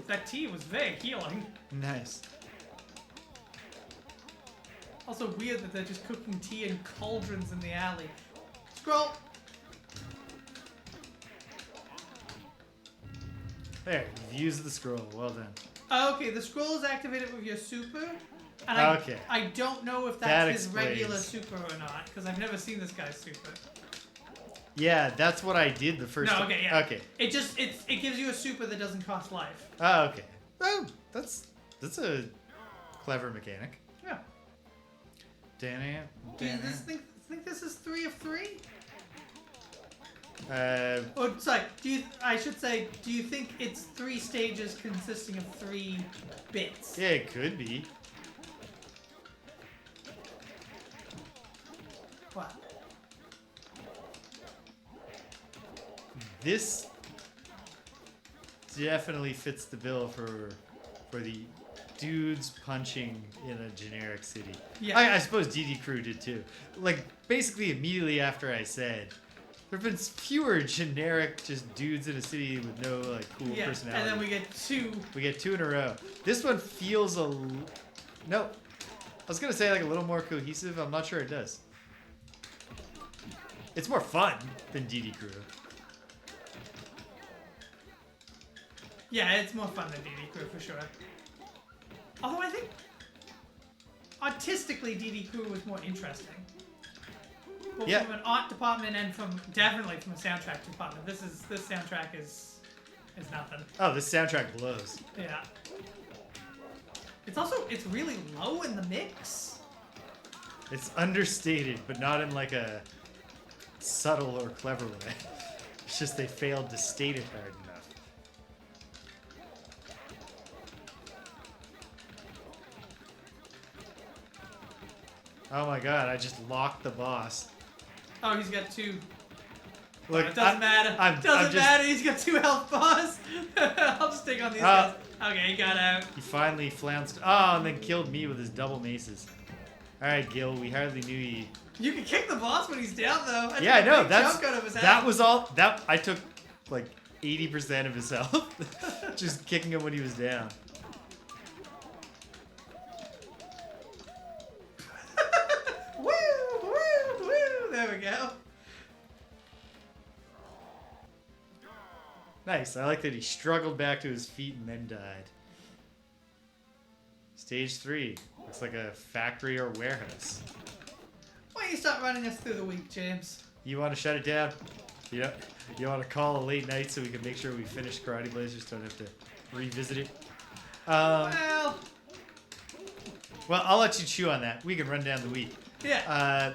that tea was very healing. Nice. Also weird that they're just cooking tea in cauldrons in the alley. Scroll! There, you've used the scroll. Well done. Okay, the scroll is activated with your super. And Okay. I don't know if That that's his explains. regular super or not, because I've never seen this guy's super. Yeah, that's what I did the first No, time. okay, yeah. Okay. It gives you a super that doesn't cost life. Oh, okay. Oh, that's a clever mechanic. Yeah. Damn it. Do you think this is 3 of 3? Oh, sorry. Do you think it's 3 stages consisting of 3 bits? yeah, it could be. What? This definitely fits the bill for the dudes punching in a generic city. Yeah. I suppose DD Crew did too. Like, basically immediately after I said, there have been fewer generic just dudes in a city with no like cool personality. And then we get 2. We get 2 in a row. This one feels no. I was gonna say like a little more cohesive. I'm not sure it does. It's more fun than DD Crew. Yeah, it's more fun than DD Crew for sure. Although I think artistically DD Crew was more interesting. Both Yeah. from an art department and definitely from a soundtrack department. This soundtrack is nothing. Oh, this soundtrack blows. Yeah. It's really low in the mix. It's understated, but not in like a subtle or clever way. It's just they failed to state it hard enough. Oh my god, I just locked the boss. Oh, he's got 2. Look, It doesn't matter. Doesn't matter. He's got 2 health bars. I'll just take on these guys. Okay, he got out. He finally flounced. Oh, and then killed me with his double maces. Alright, Gil, we hardly knew you. You can kick the boss when he's down, though. Yeah, I know. Chunk out of his That head. was all. I took like 80% of his health. Just kicking him when he was down. Woo, woo, woo. There we go. Nice. I like that he struggled back to his feet and then died. Stage 3. Looks like a factory or warehouse. Why don't you start running us through the week, James? You want to shut it down? Yep. You want to call a late night so we can make sure we finish Karate Blazers, don't have to revisit it? Well, I'll let you chew on that. We can run down the week. yeah.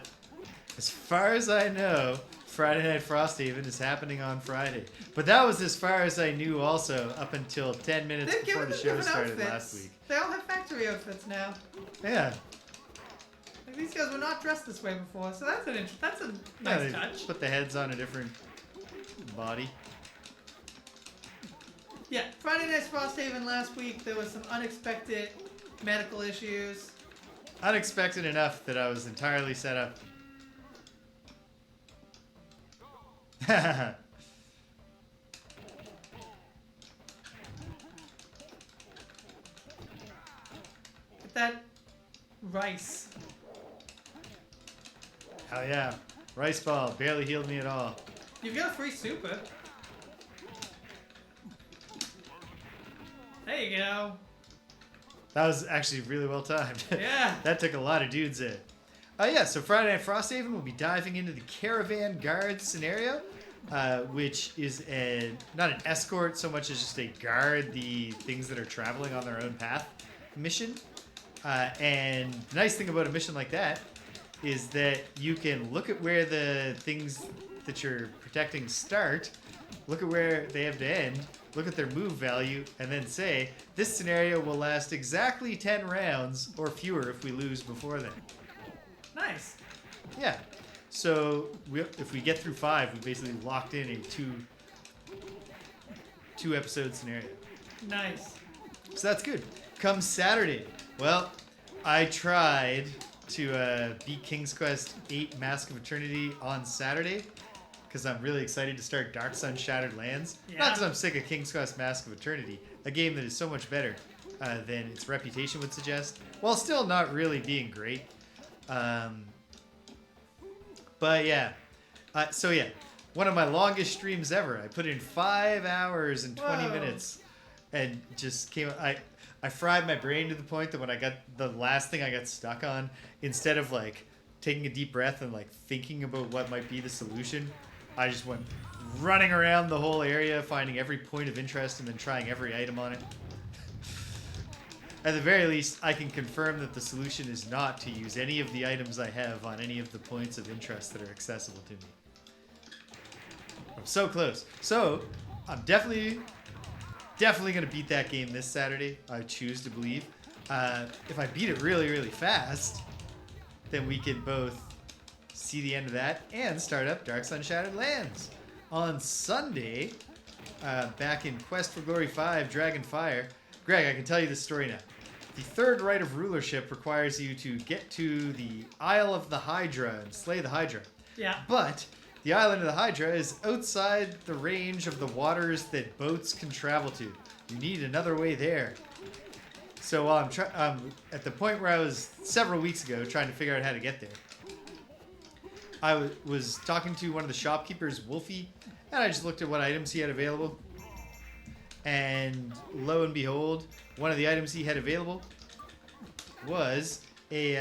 As far as I know, Friday Night Frosthaven is happening on Friday. But that was as far as I knew also up until 10 minutes They've before given the them show different started outfits. last week. They all have factory outfits now. Yeah. Like, these guys were not dressed this way before, so that's a Yeah, nice they touch. put the heads on a different body. Yeah, Friday Night Frosthaven last week, there was some unexpected medical issues. Unexpected enough that I was entirely set up. Get that rice. Hell yeah. Rice ball barely healed me at all. You've got a free super. There you go. That was actually really well timed. Yeah. That took a lot of dudes in. Yeah, so Friday Night Frosthaven, we'll be diving into the Caravan Guard scenario, which is not an escort so much as just a guard the things that are traveling on their own path mission. And the nice thing about a mission like that is that you can look at where the things that you're protecting start, look at where they have to end, look at their move value, and then say, this scenario will last exactly 10 rounds or fewer if we lose before then. Nice. Yeah. So if we get through 5, we basically locked in a two episode scenario. Nice. So that's good. Come Saturday. Well, I tried to beat King's Quest 8 Mask of Eternity on Saturday, because I'm really excited to start Dark Sun Shattered Lands. Yeah. Not because I'm sick of King's Quest Mask of Eternity, a game that is so much better than its reputation would suggest, while still not really being great. But yeah. So yeah, one of my longest streams ever. I put in 5 hours and 20 Whoa. minutes and just came... I fried my brain to the point that when I got the last thing I got stuck on, instead of like taking a deep breath and like thinking about what might be the solution, I just went running around the whole area, finding every point of interest and then trying every item on it. At the very least, I can confirm that the solution is not to use any of the items I have on any of the points of interest that are accessible to me. I'm so close. So, I'm definitely going to beat that game this Saturday, I choose to believe. If I beat it really, really fast, then we can both see the end of that and start up Dark Sun Shattered Lands. On Sunday, back in Quest for Glory 5, Dragonfire, Greg, I can tell you this story now. The third rite of rulership requires you to get to the Isle of the Hydra and slay the Hydra. Yeah. But the island of the Hydra is outside the range of the waters that boats can travel to. You need another way there. So while I'm at the point where I was several weeks ago trying to figure out how to get there, I was talking to one of the shopkeepers, Wolfie, and I just looked at what items he had available. And lo and behold, one of the items he had available was a...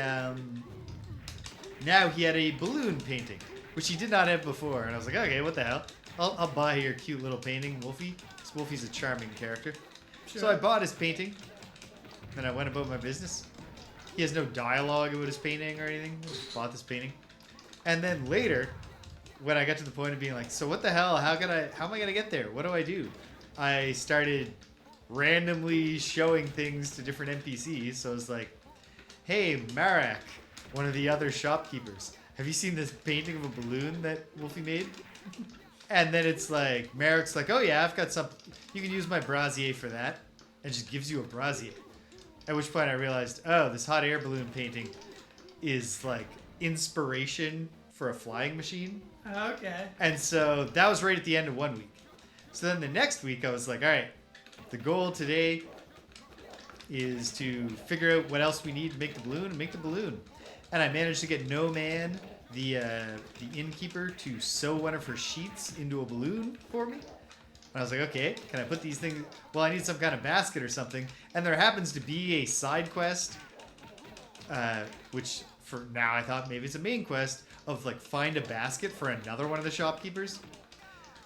now he had a balloon painting, which he did not have before. And I was like, okay, what the hell? I'll buy your cute little painting, Wolfie. This Wolfie's a charming character. Sure. So I bought his painting. Then I went about my business. He has no dialogue about his painting or anything. I just bought this painting. And then later, when I got to the point of being like, so what the hell? How am I going to get there? What do I do? I started randomly showing things to different NPCs. So I was like, hey, Marak, one of the other shopkeepers, have you seen this painting of a balloon that Wolfie made? And then it's like, Marak's like, oh yeah, I've got some, you can use my brassiere for that. And just gives you a brassiere. At which point I realized, oh, this hot air balloon painting is like inspiration for a flying machine. Okay. And so that was right at the end of 1 week. So then the next week I was like, all right, the goal today is to figure out what else we need to make the balloon. And I managed to get No Man, the innkeeper, to sew one of her sheets into a balloon for me. And I was like, okay, can I put these things... Well, I need some kind of basket or something. And there happens to be a side quest, which for now I thought maybe it's a main quest, of like find a basket for another one of the shopkeepers.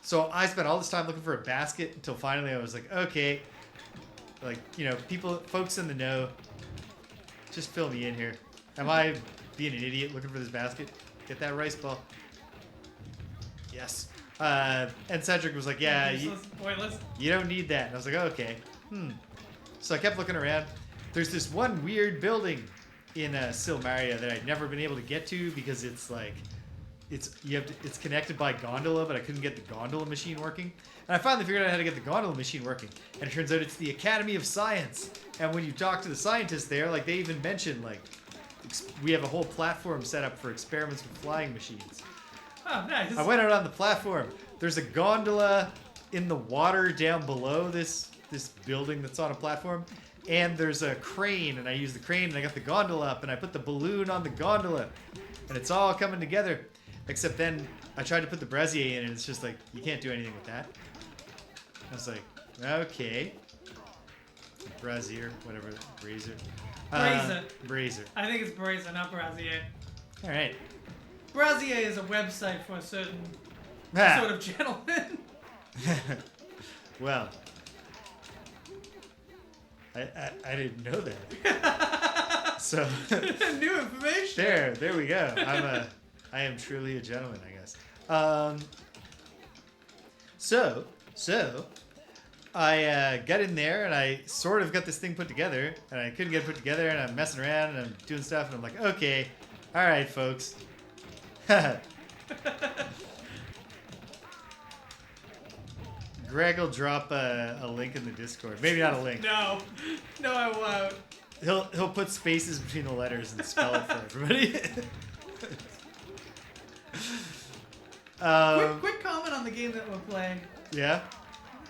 So I spent all this time looking for a basket until finally I was like, okay, like, you know, folks in the know, just fill me in here. Am I being an idiot looking for this basket? Get that rice ball. Yes. And Cedric was like, yeah, you don't need that. And I was like, oh, okay. So I kept looking around. There's this one weird building in Silmaria that I'd never been able to get to because it's like, it's connected by gondola, but I couldn't get the gondola machine working. And I finally figured out how to get the gondola machine working. And it turns out it's the Academy of Science. And when you talk to the scientists there, like they even mention like, we have a whole platform set up for experiments with flying machines. Oh, nice. I went out on the platform. There's a gondola in the water down below this building that's on a platform. And there's a crane, and I used the crane, and I got the gondola up, and I put the balloon on the gondola. And it's all coming together. Except then I tried to put the brassiere in, and it's just like, you can't do anything with that. I was like, okay. Brazier, whatever. Brazier. Brazier. I think it's brazier, not brassiere. All right. Brassiere is a website for a certain sort of gentleman. Well, I didn't know that. So new information. There we go. I am truly a gentleman, I guess. So I got in there and I sort of got this thing put together, and I couldn't get it put together, and I'm messing around and I'm doing stuff, and I'm like, okay, all right, folks. Greg will drop a link in the Discord. Maybe not a link. No, I won't. He'll put spaces between the letters and spell it for everybody. Quick comment on the game that we're playing. Yeah.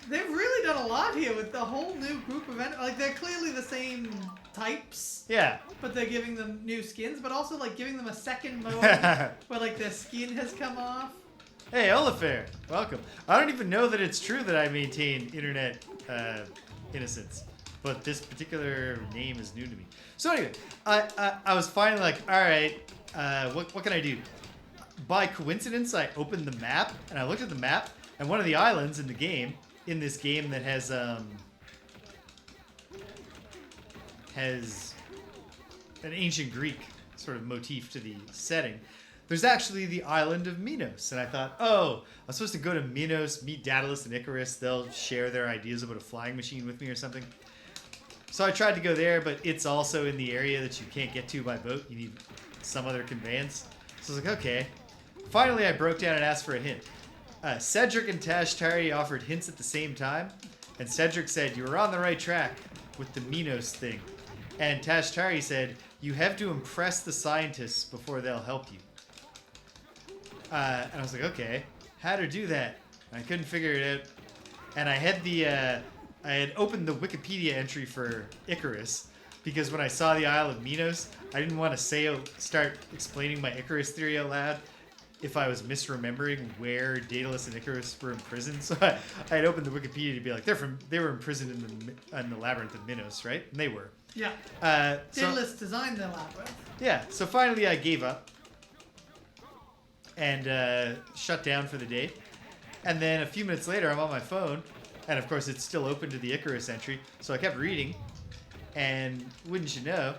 They've really done a lot here with the whole new group of like they're clearly the same types. Yeah. But they're giving them new skins, but also like giving them a second mode where like their skin has come off. Hey, Olifair, welcome. I don't even know that it's true that I maintain internet innocence, but this particular name is new to me. So anyway, I was finally like, all right, what can I do? By coincidence, I opened the map and I looked at the map, and one of the islands in the game, in this game that has an ancient Greek sort of motif to the setting. There's actually the island of Minos, and I thought, oh, I'm supposed to go to Minos, meet Daedalus and Icarus. They'll share their ideas about a flying machine with me or something. So I tried to go there, but it's also in the area that you can't get to by boat. You need some other conveyance. So I was like, okay. Finally, I broke down and asked for a hint. Cedric and Tashtari offered hints at the same time, and Cedric said, you were on the right track with the Minos thing. And Tashtari said, you have to impress the scientists before they'll help you. And I was like, okay, how to do that? And I couldn't figure it out. And I had opened the Wikipedia entry for Icarus, because when I saw the Isle of Minos, I didn't want to start explaining my Icarus theory out loud if I was misremembering where Daedalus and Icarus were imprisoned. So I had opened the Wikipedia to be like, they were imprisoned in the labyrinth of Minos, right? And they were. Yeah. Daedalus designed the labyrinth. Yeah. So finally, I gave up and shut down for the day. And then a few minutes later, I'm on my phone, and of course, it's still open to the Icarus entry. So I kept reading, and wouldn't you know,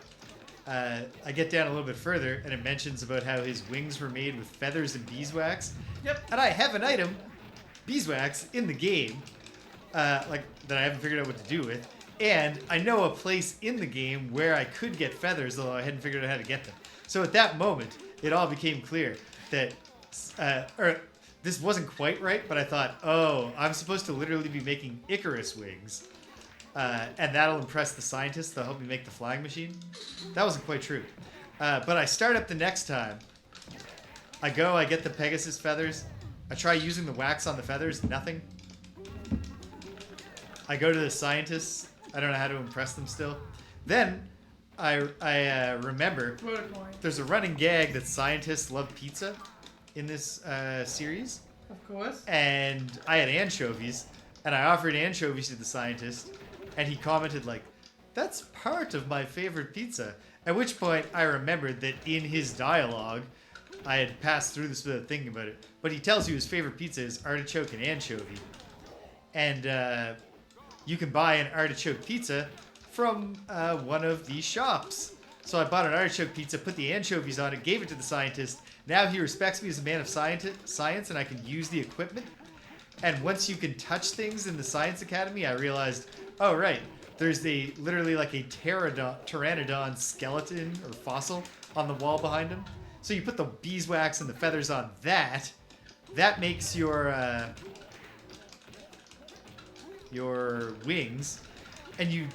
I get down a little bit further, and it mentions about how his wings were made with feathers and beeswax. Yep. And I have an item, beeswax, in the game, that I haven't figured out what to do with. And I know a place in the game where I could get feathers, although I hadn't figured out how to get them. So at that moment, it all became clear that, this wasn't quite right, but I thought, oh, I'm supposed to literally be making Icarus wings. And that'll impress the scientists. They'll help me make the flying machine. That wasn't quite true. But I start up the next time. I get the Pegasus feathers. I try using the wax on the feathers. Nothing. I go to the scientists. I don't know how to impress them still. Then I remember there's a running gag that scientists love pizza in this series. Of course. And I had anchovies, and I offered anchovies to the scientist, and he commented like, that's part of my favorite pizza. At which point I remembered that in his dialogue, I had passed through this without thinking about it, but he tells you his favorite pizza is artichoke and anchovy. And you can buy an artichoke pizza from one of these shops. So I bought an artichoke pizza, put the anchovies on it, gave it to the scientist. Now he respects me as a man of science, and I can use the equipment. And once you can touch things in the Science Academy, I realized, oh, right, there's literally like a pteranodon skeleton or fossil on the wall behind him. So you put the beeswax and the feathers on that. That makes your wings. And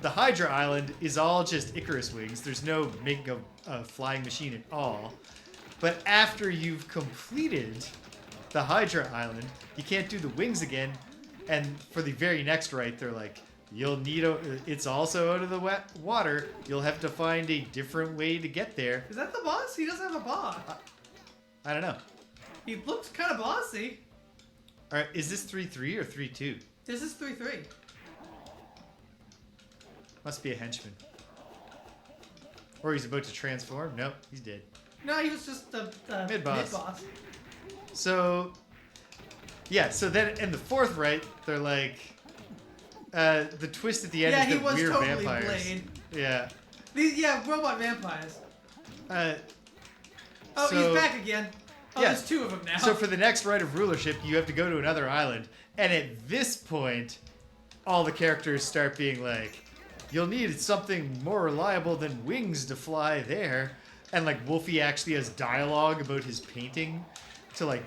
the Hydra Island is all just Icarus wings. There's no making a flying machine at all. But after you've completed the Hydra Island, you can't do the wings again. And for the very next right, they're like, it's also out of the water. You'll have to find a different way to get there. Is that the boss? He doesn't have a boss. I don't know. He looks kind of bossy. All right, is this 3-3 or 3-2? This is 3-3. Must be a henchman. Or he's about to transform. Nope, he's dead. No, he was just the mid-boss. So, yeah, so then in the fourth right, they're like, the twist at the end is that we're totally vampires. Blade. Yeah. Robot vampires. So, he's back again. Oh, yeah. There's two of them now. So for the next right of rulership, you have to go to another island. And at this point, all the characters start being like, you'll need something more reliable than wings to fly there. And like Wolfie actually has dialogue about his painting to like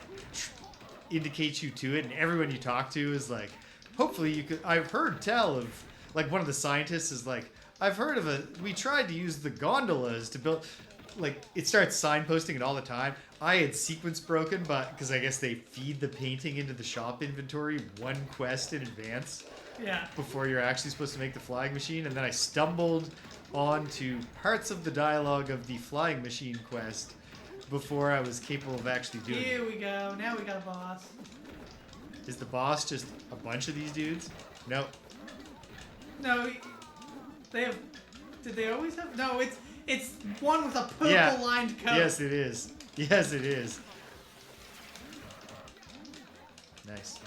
indicate you to it. And everyone you talk to is like, hopefully you could, I've heard tell of, like one of the scientists is like, I've heard of we tried to use the gondolas to build, like it starts signposting it all the time. I had sequence broken, but because I guess they feed the painting into the shop inventory one quest in advance Yeah. before you're actually supposed to make the flying machine, and then I stumbled onto parts of the dialogue of the flying machine quest before I was capable of actually doing it. Here we go. Now we got a boss. Is the boss just a bunch of these dudes? Nope. No, they have. Did they always have? No, it's one with a purple Yeah. lined coat. Yes, it is. Yes, it is. Nice.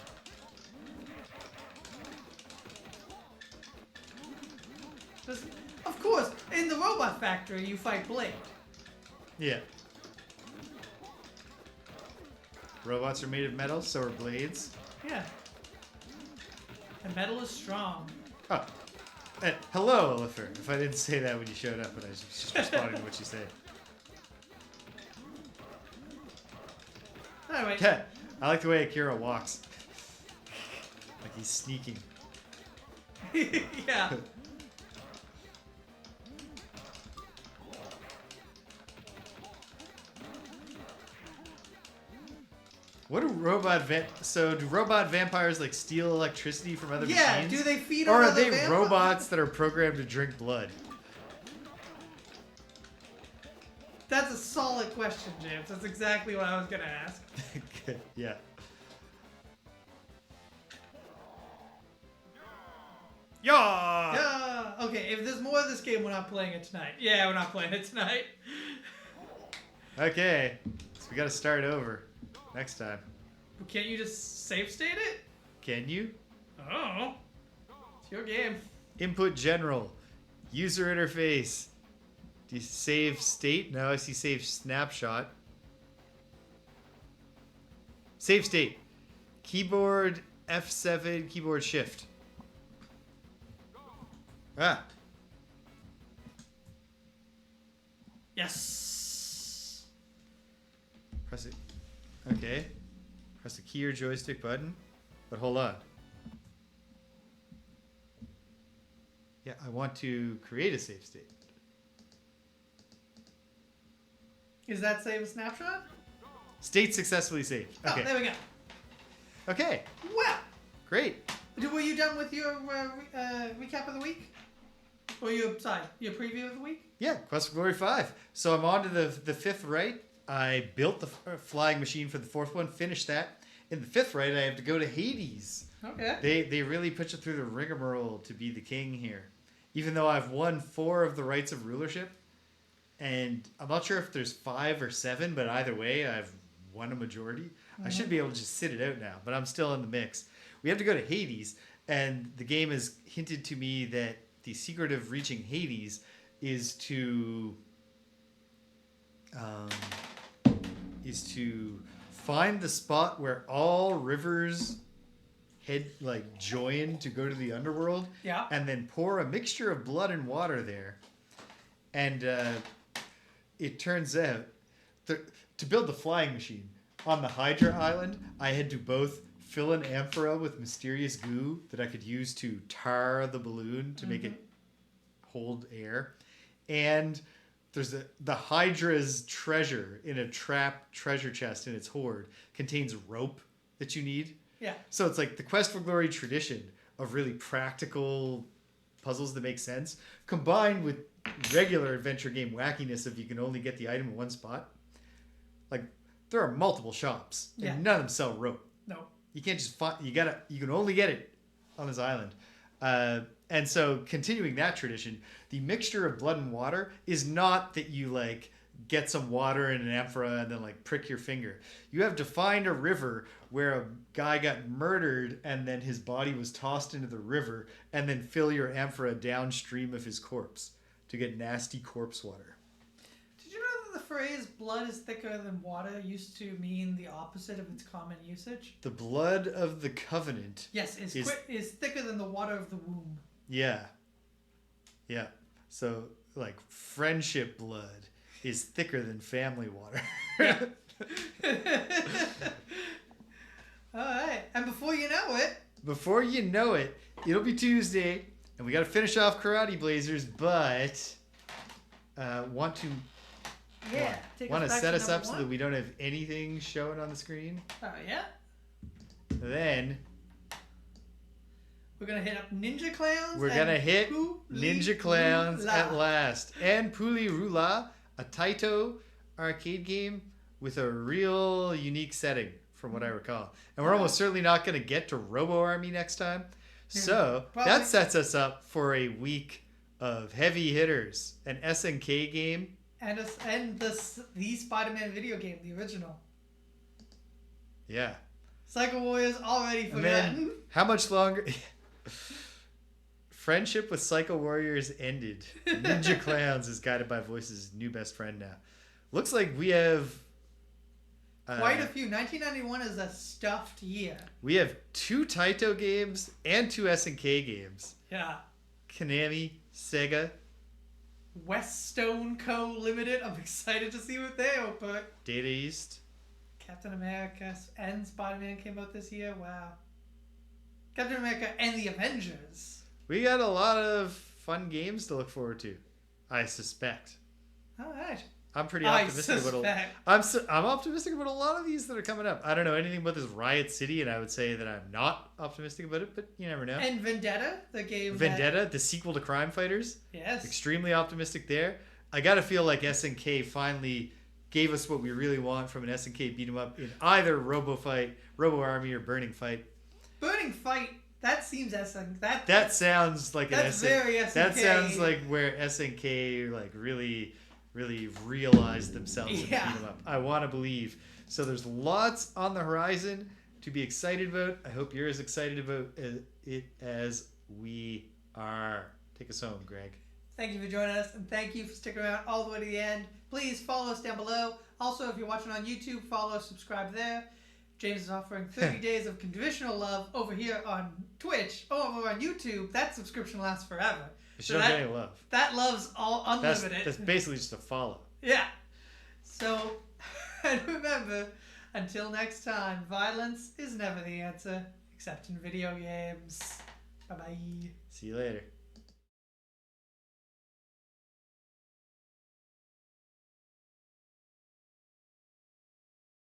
Of course, in the robot factory, you fight Blade. Yeah. Robots are made of metal, so are blades. Yeah. And metal is strong. Oh. Hello, Oliver. If I didn't say that when you showed up, but I was just responding to what you said. Anyway. Yeah, I like the way Akira walks. Like he's sneaking. Yeah. What do do robot vampires like steal electricity from other Yeah, machines? do they feed Or on are other they vampires? robots that are programmed to drink blood? That's a solid question, James. That's exactly what I was going to ask. Yeah. Yeah. Yeah. Okay, if there's more of this game, we're not playing it tonight. Yeah, we're not playing it tonight. Okay. So we got to start over next time. Can't you just save state it? Can you? Oh. It's your game. Input general. User interface. Do you save state? No, I see save snapshot. Save state. Keyboard F7, keyboard shift. Ah. Yes. Press it. Okay. Press the key or joystick button. But hold on. Yeah, I want to create a save state. Is that save a snapshot? State successfully saved. Oh, Okay. there we go. Okay. Well, Great. were you done with your recap of the week? Or your preview of the week? Yeah, Quest for Glory 5. So I'm on to the fifth right. I built the flying machine for the fourth one, finished that. In the fifth right, I have to go to Hades. Okay. They really put you through the rigmarole to be the king here. Even though I've won 4 of the rights of rulership. And I'm not sure if there's 5 or 7, but either way, I've won a majority. Mm-hmm. I should be able to just sit it out now, but I'm still in the mix. We have to go to Hades, and the game has hinted to me that the secret of reaching Hades is to find the spot where all rivers join to go to the underworld. Yeah. And then pour a mixture of blood and water there. And it turns out to build the flying machine on the Hydra Island, I had to both fill an amphora with mysterious goo that I could use to tar the balloon to make it hold air. And there's the Hydra's treasure in a trap treasure chest in its hoard contains rope that you need. Yeah. So it's like the Quest for Glory tradition of really practical puzzles that make sense, combined with regular adventure game wackiness if you can only get the item in one spot. Like, there are multiple shops, and Yeah. none of them sell rope. No. You can't just find. You can only get it on this island. And so, continuing that tradition, the mixture of blood and water is not that you get some water in an amphora and then prick your finger. You have to find a river where a guy got murdered and then his body was tossed into the river, and then fill your amphora downstream of his corpse to get nasty corpse water. Did you know that the phrase "blood is thicker than water" used to mean the opposite of its common usage? The blood of the covenant. Yes, is thicker than the water of the womb. Yeah. Yeah. So, friendship blood is thicker than family water. All right, and before you know it, It'll be Tuesday, and we got to finish off Karate Blazers, but want to Yeah. Take Want to us back set us number up so one? that we don't have anything showing on the screen? Oh, yeah. Then We're going to hit up Ninja Clowns. we're going to hit Puli Ninja Clowns Rula. at last. And Puli Rula, a Taito arcade game with a real unique setting from what I recall. And we're almost certainly not going to get to Robo Army next time. So Probably. that sets us up for a week of heavy hitters. An SNK game. And the Spider-Man video game, the original. Yeah. Psycho Warriors already And then forgotten. how much longer... Friendship with Psycho Warriors ended. Ninja Clowns is guided by voices' new best friend now. Looks like we have... Quite a few. 1991 is a stuffed year. We have 2 Taito games and 2 SNK games. Yeah. Konami, Sega, Weststone Co. Limited. I'm excited to see what they output. Data East. Captain America and Spider-Man came out this year. Wow. Captain America and the Avengers. We got a lot of fun games to look forward to, I suspect. All right. I'm pretty I optimistic about suspect. I'm optimistic about a lot of these that are coming up. I don't know anything about this Riot City, and I would say that I'm not optimistic about it, but you never know. And Vendetta, the game. Vendetta, the sequel to Crime Fighters. Yes. Extremely optimistic there. I gotta feel like SNK finally gave us what we really want from an SNK beat 'em up in either Robo Army, or Burning Fight. Burning Fight. That seems SNK. That sounds like an that's very SNK. That sounds like where SNK like really realized themselves in Yeah. beat 'em up. I want to believe. So there's lots on the horizon to be excited about. I hope you're as excited about it as we are. Take us home, Greg. Thank you for joining us, and thank you for sticking around all the way to the end. Please follow us down below. Also, if you're watching on YouTube, follow, subscribe there. James is offering 30 days of conditional love over here on Twitch. Over on YouTube, that subscription lasts forever. Show getting love. That love's all unlimited. That's basically just a follow. Yeah. So, and remember, until next time, violence is never the answer, except in video games. Bye-bye. See you later.